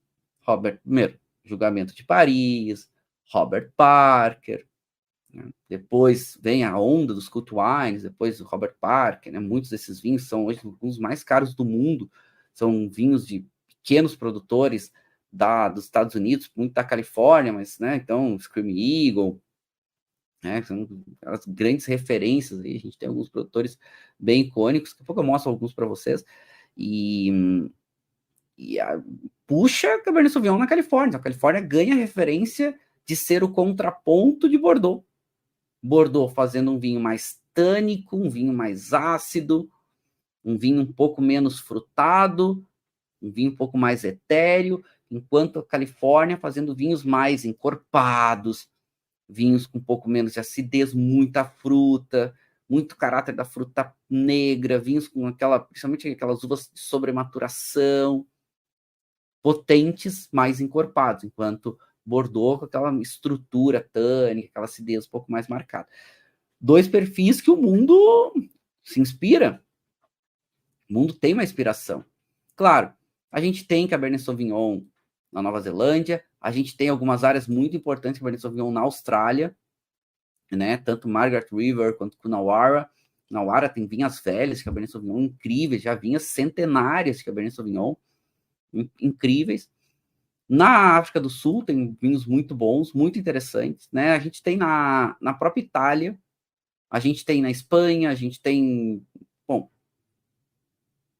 primeiro, Julgamento de Paris, Robert Parker, né? Depois vem a onda dos cult wines, depois o Robert Parker, né? Muitos desses vinhos são hoje os mais caros do mundo, são vinhos de pequenos produtores dos Estados Unidos, muito da Califórnia, mas, né, então, Scream Eagle, né, são as grandes referências aí. A gente tem alguns produtores bem icônicos, daqui a pouco eu mostro alguns para vocês, puxa Cabernet Sauvignon na Califórnia. A Califórnia ganha referência de ser o contraponto de Bordeaux. Bordeaux fazendo um vinho mais tânico, um vinho mais ácido, um vinho um pouco menos frutado, um vinho um pouco mais etéreo, enquanto a Califórnia fazendo vinhos mais encorpados, vinhos com um pouco menos de acidez, muita fruta, muito caráter da fruta negra, vinhos com principalmente aquelas uvas de sobrematuração, potentes, mais encorpados, enquanto Bordeaux com aquela estrutura tânica, aquela acidez um pouco mais marcada. Dois perfis que o mundo se inspira. O mundo tem uma inspiração. Claro, a gente tem Cabernet Sauvignon na Nova Zelândia, a gente tem algumas áreas muito importantes de Cabernet Sauvignon na Austrália, né? Tanto Margaret River quanto Coonawarra. Coonawarra tem vinhas velhas de Cabernet Sauvignon incríveis, já vinhas centenárias de Cabernet Sauvignon incríveis. Na África do Sul tem vinhos muito bons, muito interessantes, né? A gente tem na própria Itália, a gente tem na Espanha, a gente tem, bom,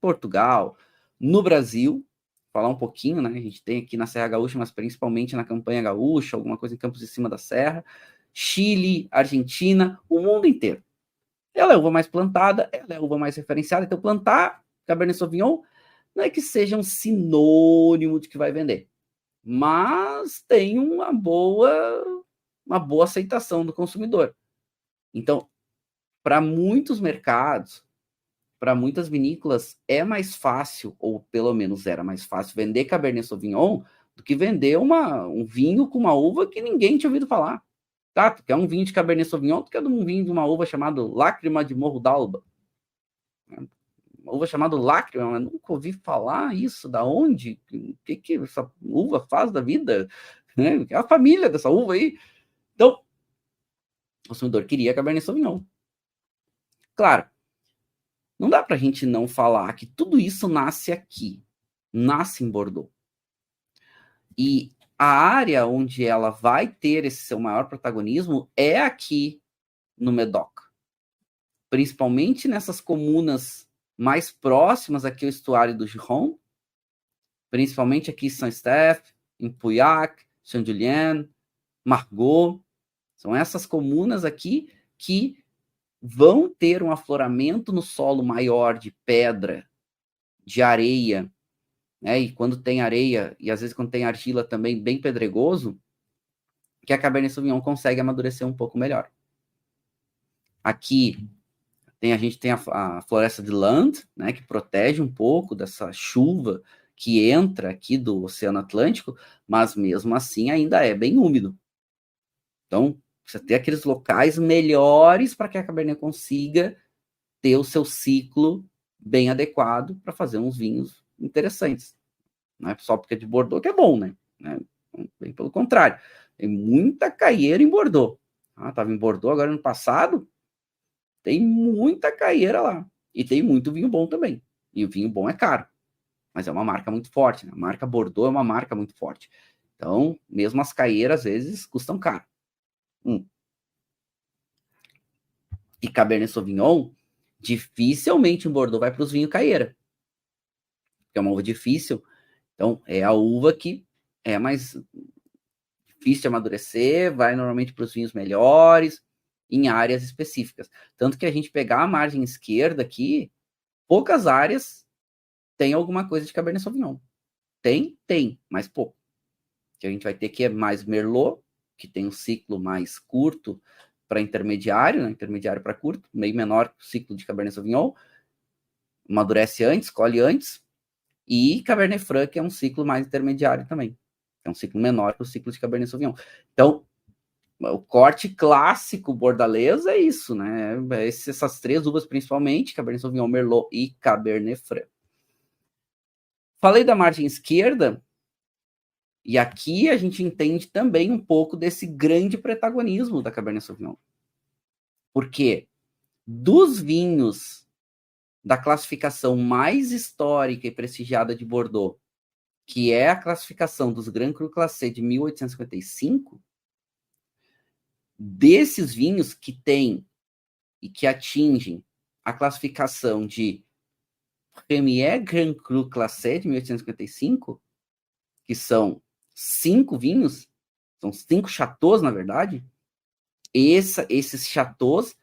Portugal, no Brasil, falar um pouquinho, né? A gente tem aqui na Serra Gaúcha, mas principalmente na Campanha Gaúcha, alguma coisa em Campos de Cima da Serra, Chile, Argentina, o mundo inteiro. Ela é a uva mais plantada, ela é a uva mais referenciada, então plantar Cabernet Sauvignon não é que seja um sinônimo de que vai vender, mas tem uma boa aceitação do consumidor. Então, para muitos mercados, para muitas vinícolas, é mais fácil, ou pelo menos era mais fácil, vender Cabernet Sauvignon do que vender um vinho com uma uva que ninguém tinha ouvido falar. Tá? Tu quer um vinho de Cabernet Sauvignon, tu quer um vinho de uma uva chamada Lágrima de Morro d'Alba. Uma uva chamada Lágrima, mas nunca ouvi falar isso, da onde? O que essa uva faz da vida? Né? É a família dessa uva aí. Então, o consumidor queria Cabernet Sauvignon. Claro, não dá para a gente não falar que tudo isso nasce aqui, nasce em Bordeaux. E a área onde ela vai ter esse seu maior protagonismo é aqui no Médoc. Principalmente nessas comunas mais próximas aqui ao estuário do Gironde, principalmente aqui em Saint-Estèphe, em Pauillac, Saint-Julien, Margaux. São essas comunas aqui que vão ter um afloramento no solo maior de pedra, de areia, né? E quando tem areia, e às vezes quando tem argila também bem pedregoso, que a Cabernet Sauvignon consegue amadurecer um pouco melhor. Aqui a gente tem a floresta de Land, né, que protege um pouco dessa chuva que entra aqui do Oceano Atlântico, mas mesmo assim ainda é bem úmido. Então, precisa ter aqueles locais melhores para que a Cabernet consiga ter o seu ciclo bem adequado para fazer uns vinhos interessantes. Não é só porque é de Bordeaux que é bom, né? Bem pelo contrário. Tem muita caieira em Bordeaux. Estava em Bordeaux agora no passado, tem muita caieira lá. E tem muito vinho bom também. E o vinho bom é caro. Mas é uma marca muito forte, né? A marca Bordeaux é uma marca muito forte. Então, mesmo as caeiras, às vezes, custam caro. E Cabernet Sauvignon, dificilmente em Bordeaux vai para os vinhos caieira. Porque é uma uva difícil. Então, é a uva que é mais difícil de amadurecer, vai normalmente para os vinhos melhores, em áreas específicas. Tanto que a gente pegar a margem esquerda aqui, poucas áreas tem alguma coisa de Cabernet Sauvignon. Tem, mas pouco. Que a gente vai ter que é mais Merlot, que tem um ciclo mais curto para intermediário, né? Intermediário para curto, meio menor que o ciclo de Cabernet Sauvignon, amadurece antes, colhe antes, e Cabernet Franc é um ciclo mais intermediário também. É um ciclo menor que o ciclo de Cabernet Sauvignon. Então, O corte clássico bordalês é isso, né? Essas 3 uvas principalmente, Cabernet Sauvignon, Merlot e Cabernet Franc. Falei da margem esquerda, e aqui a gente entende também um pouco desse grande protagonismo da Cabernet Sauvignon. Porque dos vinhos da classificação mais histórica e prestigiada de Bordeaux, que é a classificação dos Grand Cru Classé de 1855, desses vinhos que têm e que atingem a classificação de Premier Grand Cru Classé de 1855, que são 5 vinhos, são 5 chateaus, na verdade, esses chateaus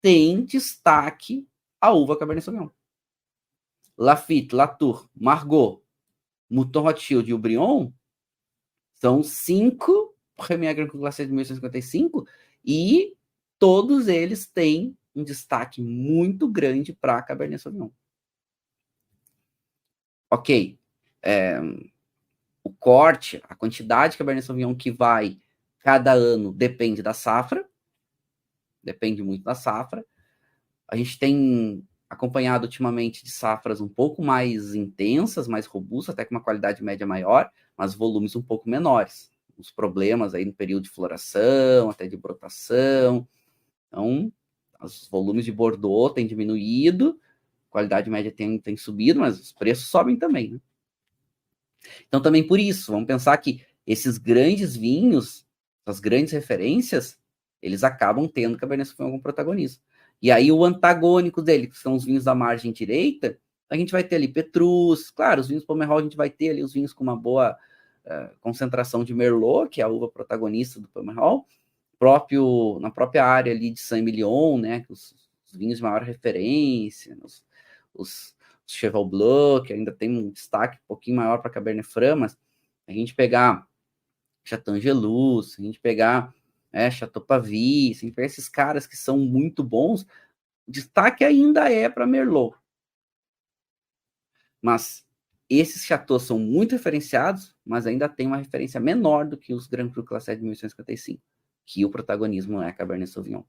têm destaque a uva Cabernet Sauvignon. Lafite, Latour, Margaux, Mouton Rothschild e o Brion são 5 Premier Grand Cru Classé de 1855 e todos eles têm um destaque muito grande para a Cabernet Sauvignon. Ok, o corte, a quantidade de Cabernet Sauvignon que vai cada ano depende da safra, depende muito da safra. A gente tem acompanhado ultimamente de safras um pouco mais intensas, mais robustas, até com uma qualidade média maior, mas volumes um pouco menores. Os problemas aí no período de floração, até de brotação. Então, os volumes de Bordeaux têm diminuído, a qualidade média tem subido, mas os preços sobem também, né? Então, também por isso, vamos pensar que esses grandes vinhos, as grandes referências, eles acabam tendo Cabernet Sauvignon como protagonista. E aí, o antagônico dele, que são os vinhos da margem direita, a gente vai ter ali Petrus, claro, os vinhos Pomerol, a gente vai ter ali os vinhos com uma boa concentração de Merlot, que é a uva protagonista do Pomerol, na própria área ali de Saint-Emilion, né, os vinhos de maior referência, os Cheval Blanc, que ainda tem um destaque um pouquinho maior para Cabernet Franc, mas a gente pegar Chateau Angelus, a gente pegar Chateau Pavie, a gente pegar esses caras que são muito bons, o destaque ainda é para Merlot. Mas esses chateaus são muito referenciados, mas ainda tem uma referência menor do que os Grand Cru Classé de 1855, que o protagonismo é Cabernet Sauvignon.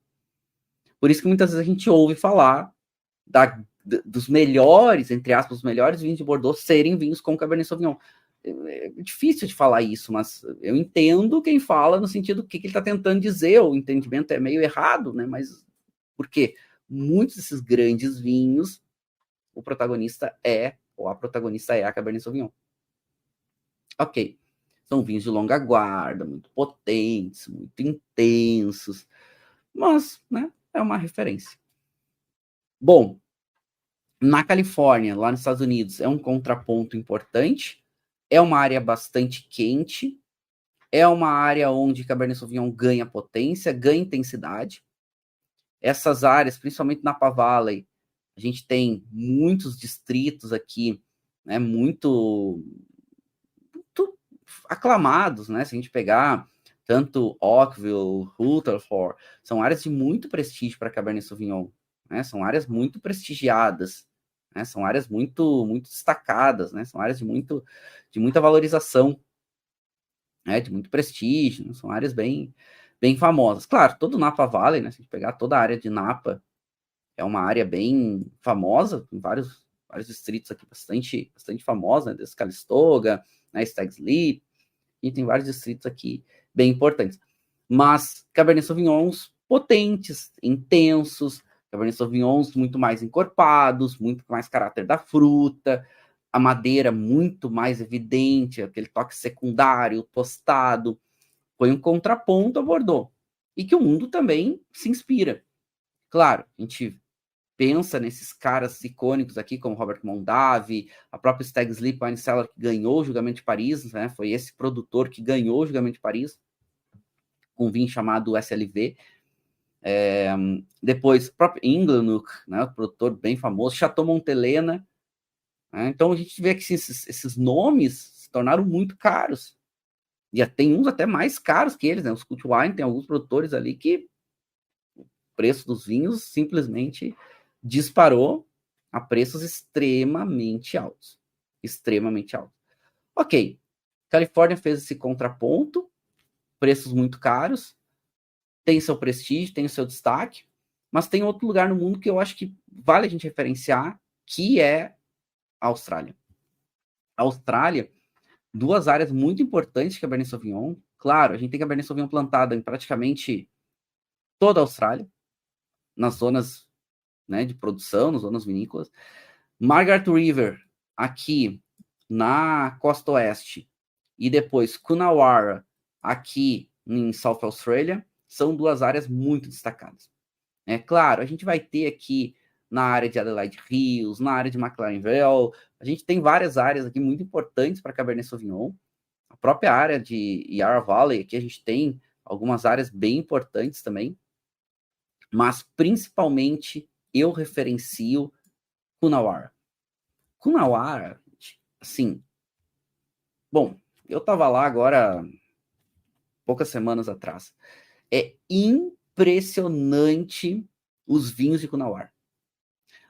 Por isso que muitas vezes a gente ouve falar dos melhores, entre aspas, os melhores vinhos de Bordeaux serem vinhos com Cabernet Sauvignon. É difícil de falar isso, mas eu entendo quem fala no sentido do que ele está tentando dizer, o entendimento é meio errado, né? Mas por quê? Muitos desses grandes vinhos, o protagonista ou a protagonista é a Cabernet Sauvignon. Ok, são vinhos de longa guarda, muito potentes, muito intensos, mas, né, é uma referência. Bom, na Califórnia, lá nos Estados Unidos, é um contraponto importante, é uma área bastante quente, é uma área onde Cabernet Sauvignon ganha potência, ganha intensidade. Essas áreas, principalmente Napa Valley, a gente tem muitos distritos aqui, né, muito aclamados, né? Se a gente pegar tanto Oakville, Rutherford, são áreas de muito prestígio para Cabernet Sauvignon, né? São áreas muito prestigiadas, né? São áreas muito destacadas, né? São áreas de muita valorização, né? De muito prestígio, né? São áreas bem famosas. Claro, todo Napa Valley, né? Se a gente pegar toda a área de Napa, é uma área bem famosa, tem vários distritos aqui bastante famosos, né? Desde Calistoga, né? Stag's Leap, e tem vários distritos aqui bem importantes. Mas Cabernet Sauvignons potentes, intensos, Cabernet Sauvignons muito mais encorpados, muito mais caráter da fruta, a madeira muito mais evidente, aquele toque secundário, tostado, foi um contraponto a Bordeaux. E que o mundo também se inspira. Claro, a gente pensa nesses caras icônicos aqui, como Robert Mondavi, a própria Stag's Leap Wine Cellar, que ganhou o Julgamento de Paris, né? Foi esse produtor que ganhou o Julgamento de Paris, com um vinho chamado SLV. Depois, o próprio Inglenuk, né? O produtor bem famoso, Chateau Montelena. Né? Então, a gente vê que esses nomes se tornaram muito caros. E tem uns até mais caros que eles, né? Os Cult Wine, tem alguns produtores ali que o preço dos vinhos simplesmente disparou a preços extremamente altos. Extremamente altos. Ok, Califórnia fez esse contraponto, preços muito caros, tem seu prestígio, tem o seu destaque, mas tem outro lugar no mundo que eu acho que vale a gente referenciar, que é a Austrália. A Austrália, duas áreas muito importantes de Cabernet Sauvignon. Claro, a gente tem Cabernet Sauvignon plantada em praticamente toda a Austrália, nas zonas, né, de produção, nas zonas vinícolas. Margaret River, aqui na costa oeste, e depois Coonawarra, aqui em South Australia, são duas áreas muito destacadas. É claro, a gente vai ter aqui na área de Adelaide Hills, na área de McLaren Vale, a gente tem várias áreas aqui muito importantes para Cabernet Sauvignon. A própria área de Yarra Valley, aqui a gente tem algumas áreas bem importantes também, mas principalmente eu referencio Coonawarra. Coonawarra, assim, bom, eu estava lá agora poucas semanas atrás. É impressionante os vinhos de Coonawarra.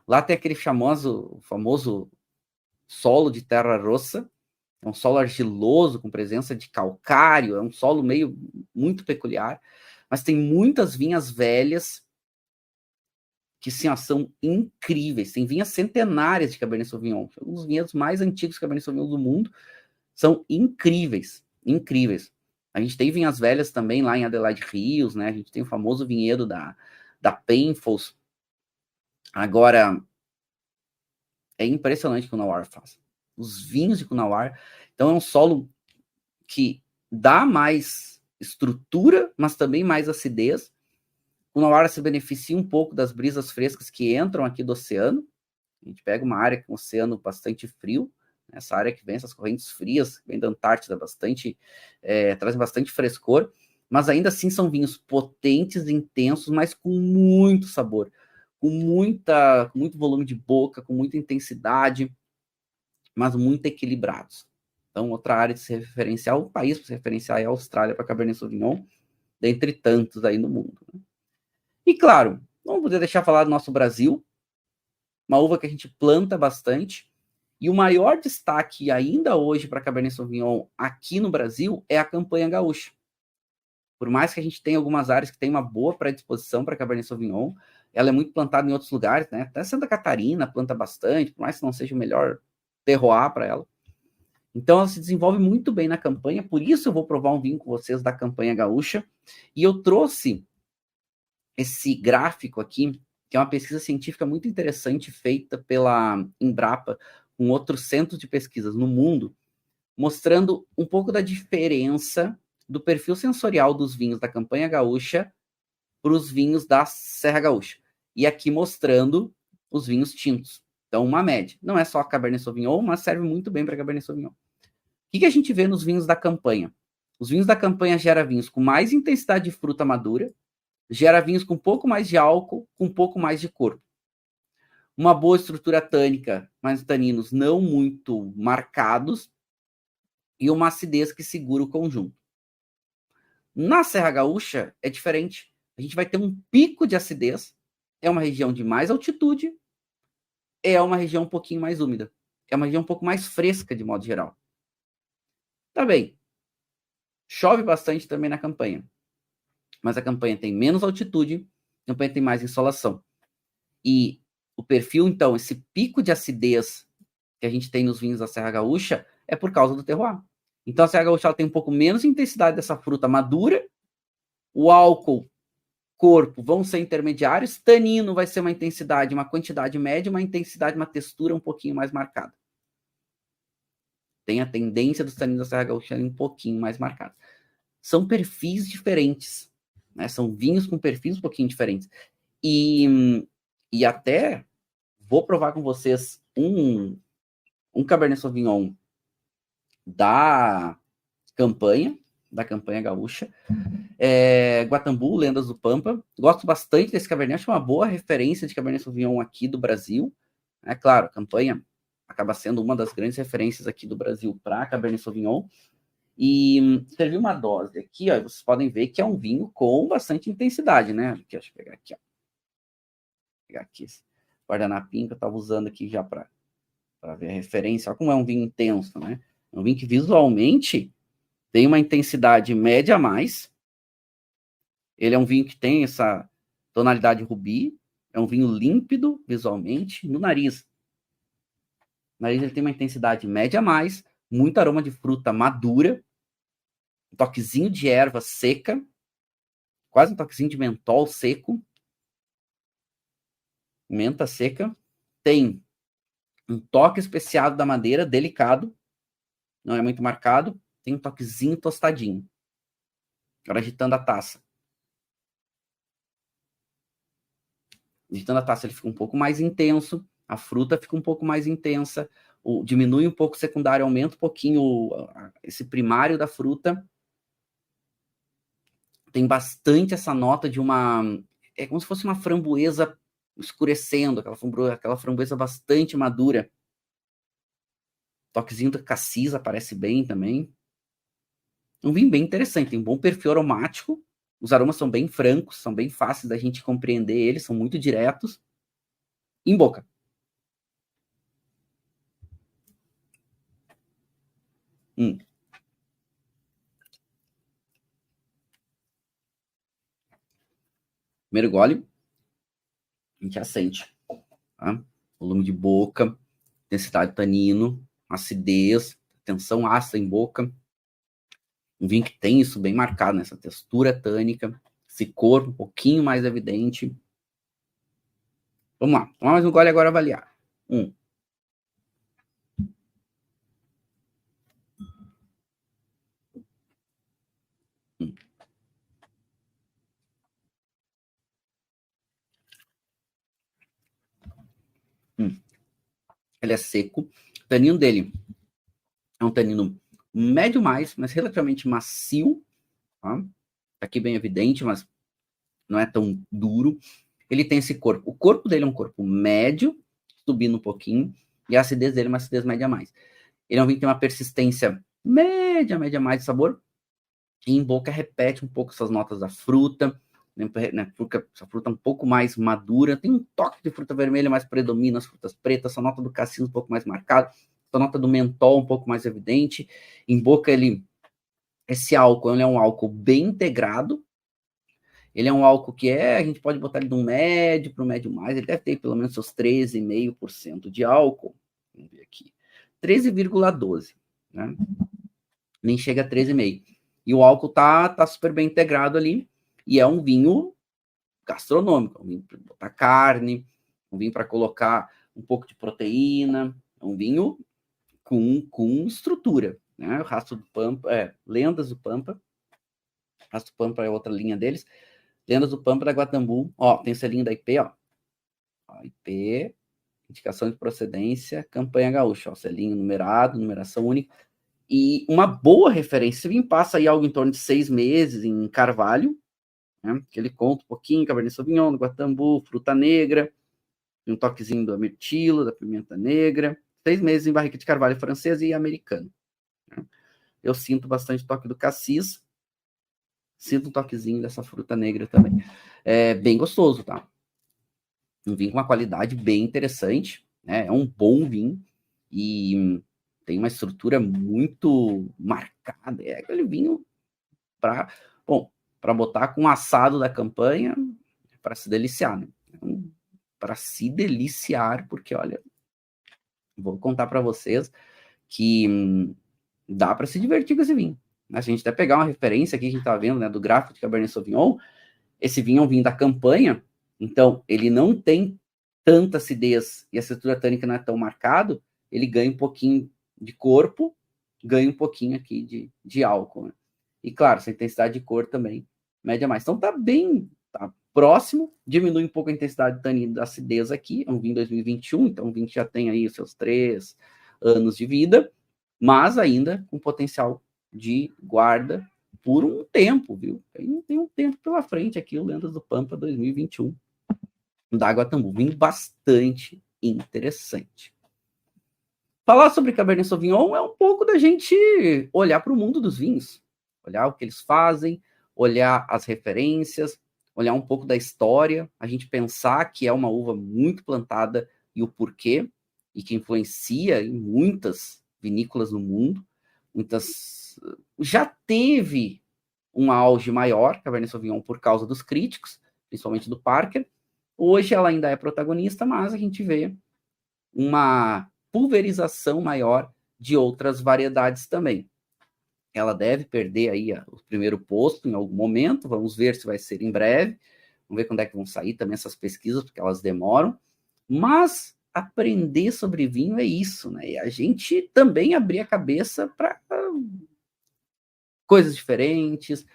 Lá tem aquele famoso solo de terra rossa, é um solo argiloso com presença de calcário, é um solo meio muito peculiar, mas tem muitas vinhas velhas que sim, são incríveis. Tem vinhas centenárias de Cabernet Sauvignon, um dos vinhos mais antigos Cabernet Sauvignon do mundo, são incríveis, incríveis. A gente tem vinhas velhas também lá em Adelaide Hills, né? A gente tem o famoso vinhedo da Penfolds. Agora, é impressionante o que o Coonawarra faz. Os vinhos de Coonawarra. Então, é um solo que dá mais estrutura, mas também mais acidez. O Coonawarra se beneficia um pouco das brisas frescas que entram aqui do oceano. A gente pega uma área com um oceano bastante frio, essa área que vem, essas correntes frias, que vem da Antártida, trazem bastante frescor, mas ainda assim são vinhos potentes, intensos, mas com muito sabor, com muito volume de boca, com muita intensidade, mas muito equilibrados. Então, outra área de se referenciar, o país para se referenciar é a Austrália para Cabernet Sauvignon, dentre tantos aí no mundo. Né? E claro, não poder deixar falar do nosso Brasil, uma uva que a gente planta bastante, e o maior destaque ainda hoje para Cabernet Sauvignon aqui no Brasil é a campanha gaúcha. Por mais que a gente tenha algumas áreas que tem uma boa predisposição para Cabernet Sauvignon, ela é muito plantada em outros lugares, né? Até Santa Catarina planta bastante, por mais que não seja o melhor terroir para ela. Então ela se desenvolve muito bem na campanha, por isso eu vou provar um vinho com vocês da campanha gaúcha. E eu trouxe esse gráfico aqui, que é uma pesquisa científica muito interessante feita pela Embrapa, com outros centros de pesquisas no mundo, mostrando um pouco da diferença do perfil sensorial dos vinhos da campanha gaúcha para os vinhos da Serra Gaúcha. E aqui mostrando os vinhos tintos. Então, uma média. Não é só a Cabernet Sauvignon, mas serve muito bem para Cabernet Sauvignon. O que a gente vê nos vinhos da campanha? Os vinhos da campanha geram vinhos com mais intensidade de fruta madura, gera vinhos com um pouco mais de álcool, com um pouco mais de corpo. Uma boa estrutura tânica, mas taninos não muito marcados, e uma acidez que segura o conjunto. Na Serra Gaúcha é diferente. A gente vai ter um pico de acidez, é uma região de mais altitude, é uma região um pouquinho mais úmida, é uma região um pouco mais fresca de modo geral. Tá bem, chove bastante também na campanha, mas a campanha tem menos altitude, a campanha tem mais insolação. E o perfil, então, esse pico de acidez que a gente tem nos vinhos da Serra Gaúcha é por causa do terroir. Então, a Serra Gaúcha ela tem um pouco menos intensidade dessa fruta madura, o álcool, corpo vão ser intermediários, tanino vai ser uma intensidade, uma quantidade média, uma intensidade, uma textura um pouquinho mais marcada. Tem a tendência dos taninos da Serra Gaúcha um pouquinho mais marcada. São perfis diferentes, né? São vinhos com perfis um pouquinho diferentes. E até vou provar com vocês um Cabernet Sauvignon da campanha gaúcha, Guatambu, Lendas do Pampa. Gosto bastante desse Cabernet, acho uma boa referência de Cabernet Sauvignon aqui do Brasil. É claro, a campanha acaba sendo uma das grandes referências aqui do Brasil para Cabernet Sauvignon. E servi uma dose aqui, ó, vocês podem ver que é um vinho com bastante intensidade, né? Aqui, deixa eu pegar aqui, ó. Vou pegar aqui esse guardanapinho que eu estava usando aqui já para ver a referência. Olha como é um vinho intenso, né? É um vinho que visualmente tem uma intensidade média a mais. Ele é um vinho que tem essa tonalidade rubi, é um vinho límpido visualmente no nariz. O nariz ele tem uma intensidade média a mais, muito aroma de fruta madura, um toquezinho de erva seca, quase um toquezinho de mentol seco, menta seca. Tem um toque especiado da madeira, delicado, não é muito marcado, tem um toquezinho tostadinho. Agora agitando a taça. Agitando a taça ele fica um pouco mais intenso, a fruta fica um pouco mais intensa, diminui um pouco o secundário, aumenta um pouquinho esse primário da fruta. Tem bastante essa nota de uma... É como se fosse uma framboesa escurecendo, aquela framboesa bastante madura. Toquezinho da cassis aparece bem também. Um vinho bem interessante, tem um bom perfil aromático. Os aromas são bem francos, são bem fáceis da gente compreender eles, são muito diretos. Em boca. Primeiro gole, a gente assente. Tá? Volume de boca, intensidade de tanino, acidez, tensão ácida em boca. Um vinho que tem isso bem marcado, nessa textura tânica, esse corpo um pouquinho mais evidente. Vamos lá, tomar mais um gole agora avaliar. Ele é seco. O tanino dele é um tanino médio mais, mas relativamente macio. Tá? Tá aqui bem evidente, mas não é tão duro. Ele tem esse corpo. O corpo dele é um corpo médio, subindo um pouquinho, e a acidez dele é uma acidez média mais. Ele é um vinho que tem uma persistência média mais de sabor, e em boca repete um pouco essas notas da fruta, né, essa fruta um pouco mais madura, tem um toque de fruta vermelha, mas predomina as frutas pretas, essa nota do cassis um pouco mais marcada, essa nota do mentol um pouco mais evidente. Em boca, esse álcool ele é um álcool bem integrado, ele é um álcool que a gente pode botar ele de um médio para um médio mais, ele deve ter pelo menos seus 13,5% de álcool. Vamos ver aqui. 13,12, né? Nem chega a 13,5. E o álcool tá super bem integrado ali, e é um vinho gastronômico, um vinho para botar carne, um vinho para colocar um pouco de proteína, um vinho com estrutura, né? O Rastro do Pampa, Lendas do Pampa, Rastro do Pampa é outra linha deles, Lendas do Pampa da Guatambu, ó, tem o selinho da IP, ó, IP, indicação de procedência, Campanha Gaúcha, ó, selinho numerado, numeração única, e uma boa referência, esse vinho passa aí algo em torno de 6 meses em carvalho, né, que ele conta um pouquinho, Cabernet Sauvignon, do Guatambu, fruta negra, um toquezinho do mirtilo, da pimenta negra, 6 meses em barrica de carvalho francesa e americano. Né. Eu sinto bastante toque do cassis, sinto um toquezinho dessa fruta negra também. É bem gostoso, tá? Um vinho com uma qualidade bem interessante, né? É um bom vinho e tem uma estrutura muito marcada. É aquele vinho para botar com o assado da campanha, para se deliciar, né? Para se deliciar, porque olha, vou contar para vocês que dá para se divertir com esse vinho. Se a gente até pegar uma referência aqui que a gente está vendo, né, do gráfico de Cabernet Sauvignon, esse vinho é um vinho da campanha, então ele não tem tanta acidez e a estrutura tânica não é tão marcado, ele ganha um pouquinho de corpo, ganha um pouquinho aqui de álcool. Né? E claro, essa intensidade de cor também média mais. Então tá próximo, diminui um pouco a intensidade de tanino da acidez aqui, é um vinho 2021, então um vinho que já tem aí os seus 3 anos de vida, mas ainda com potencial de guarda por um tempo, viu? Tem um tempo pela frente aqui, o Lendas do Pampa 2021, da Guatambu, vinho bastante interessante. Falar sobre Cabernet Sauvignon é um pouco da gente olhar para o mundo dos vinhos, olhar o que eles fazem, olhar as referências, olhar um pouco da história, a gente pensar que é uma uva muito plantada e o porquê, e que influencia em muitas vinícolas no mundo, já teve um auge maior, Cabernet Sauvignon, por causa dos críticos, principalmente do Parker. Hoje ela ainda é protagonista, mas a gente vê uma pulverização maior de outras variedades também. Ela deve perder aí o primeiro posto em algum momento, vamos ver se vai ser em breve, vamos ver quando é que vão sair também essas pesquisas, porque elas demoram, mas aprender sobre vinho é isso, né? E a gente também abrir a cabeça para coisas diferentes,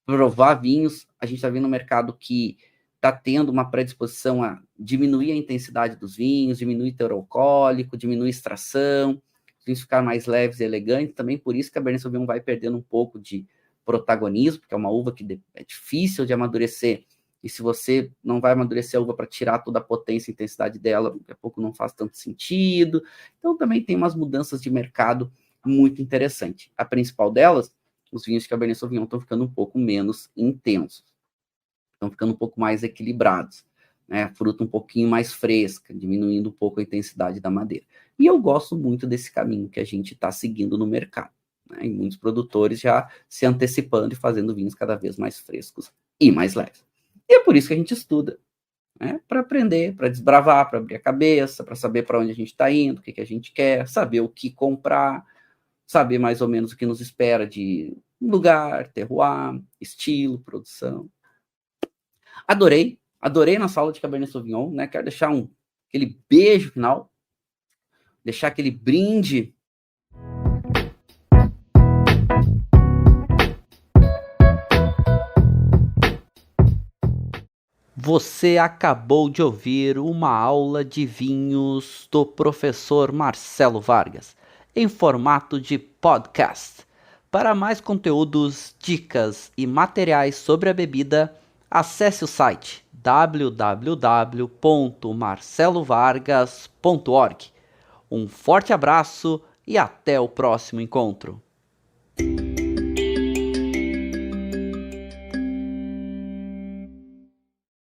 provar vinhos. A gente está vendo um mercado que está tendo uma predisposição a diminuir a intensidade dos vinhos, diminuir o teor alcoólico, diminuir a extração, os vinhos ficar mais leves e elegantes. Também por isso que a Cabernet Sauvignon vai perdendo um pouco de protagonismo, porque é uma uva que é difícil de amadurecer, e se você não vai amadurecer a uva para tirar toda a potência e intensidade dela, daqui a pouco não faz tanto sentido. Então também tem umas mudanças de mercado muito interessantes. A principal delas, os vinhos de Cabernet Sauvignon estão ficando um pouco menos intensos, estão ficando um pouco mais equilibrados, né? A fruta um pouquinho mais fresca, diminuindo um pouco a intensidade da madeira. E eu gosto muito desse caminho que a gente está seguindo no mercado, né? E muitos produtores já se antecipando e fazendo vinhos cada vez mais frescos e mais leves. E é por isso que a gente estuda, né? Para aprender, para desbravar, para abrir a cabeça, para saber para onde a gente está indo, o que a gente quer, saber o que comprar, saber mais ou menos o que nos espera de lugar, terroir, estilo, produção. Adorei nossa aula de Cabernet Sauvignon, né? Quero deixar aquele beijo final, deixar aquele brinde. Você acabou de ouvir uma aula de vinhos do professor Marcelo Vargas, em formato de podcast. Para mais conteúdos, dicas e materiais sobre a bebida, acesse o site www.marcelovargas.org. Um forte abraço e até o próximo encontro.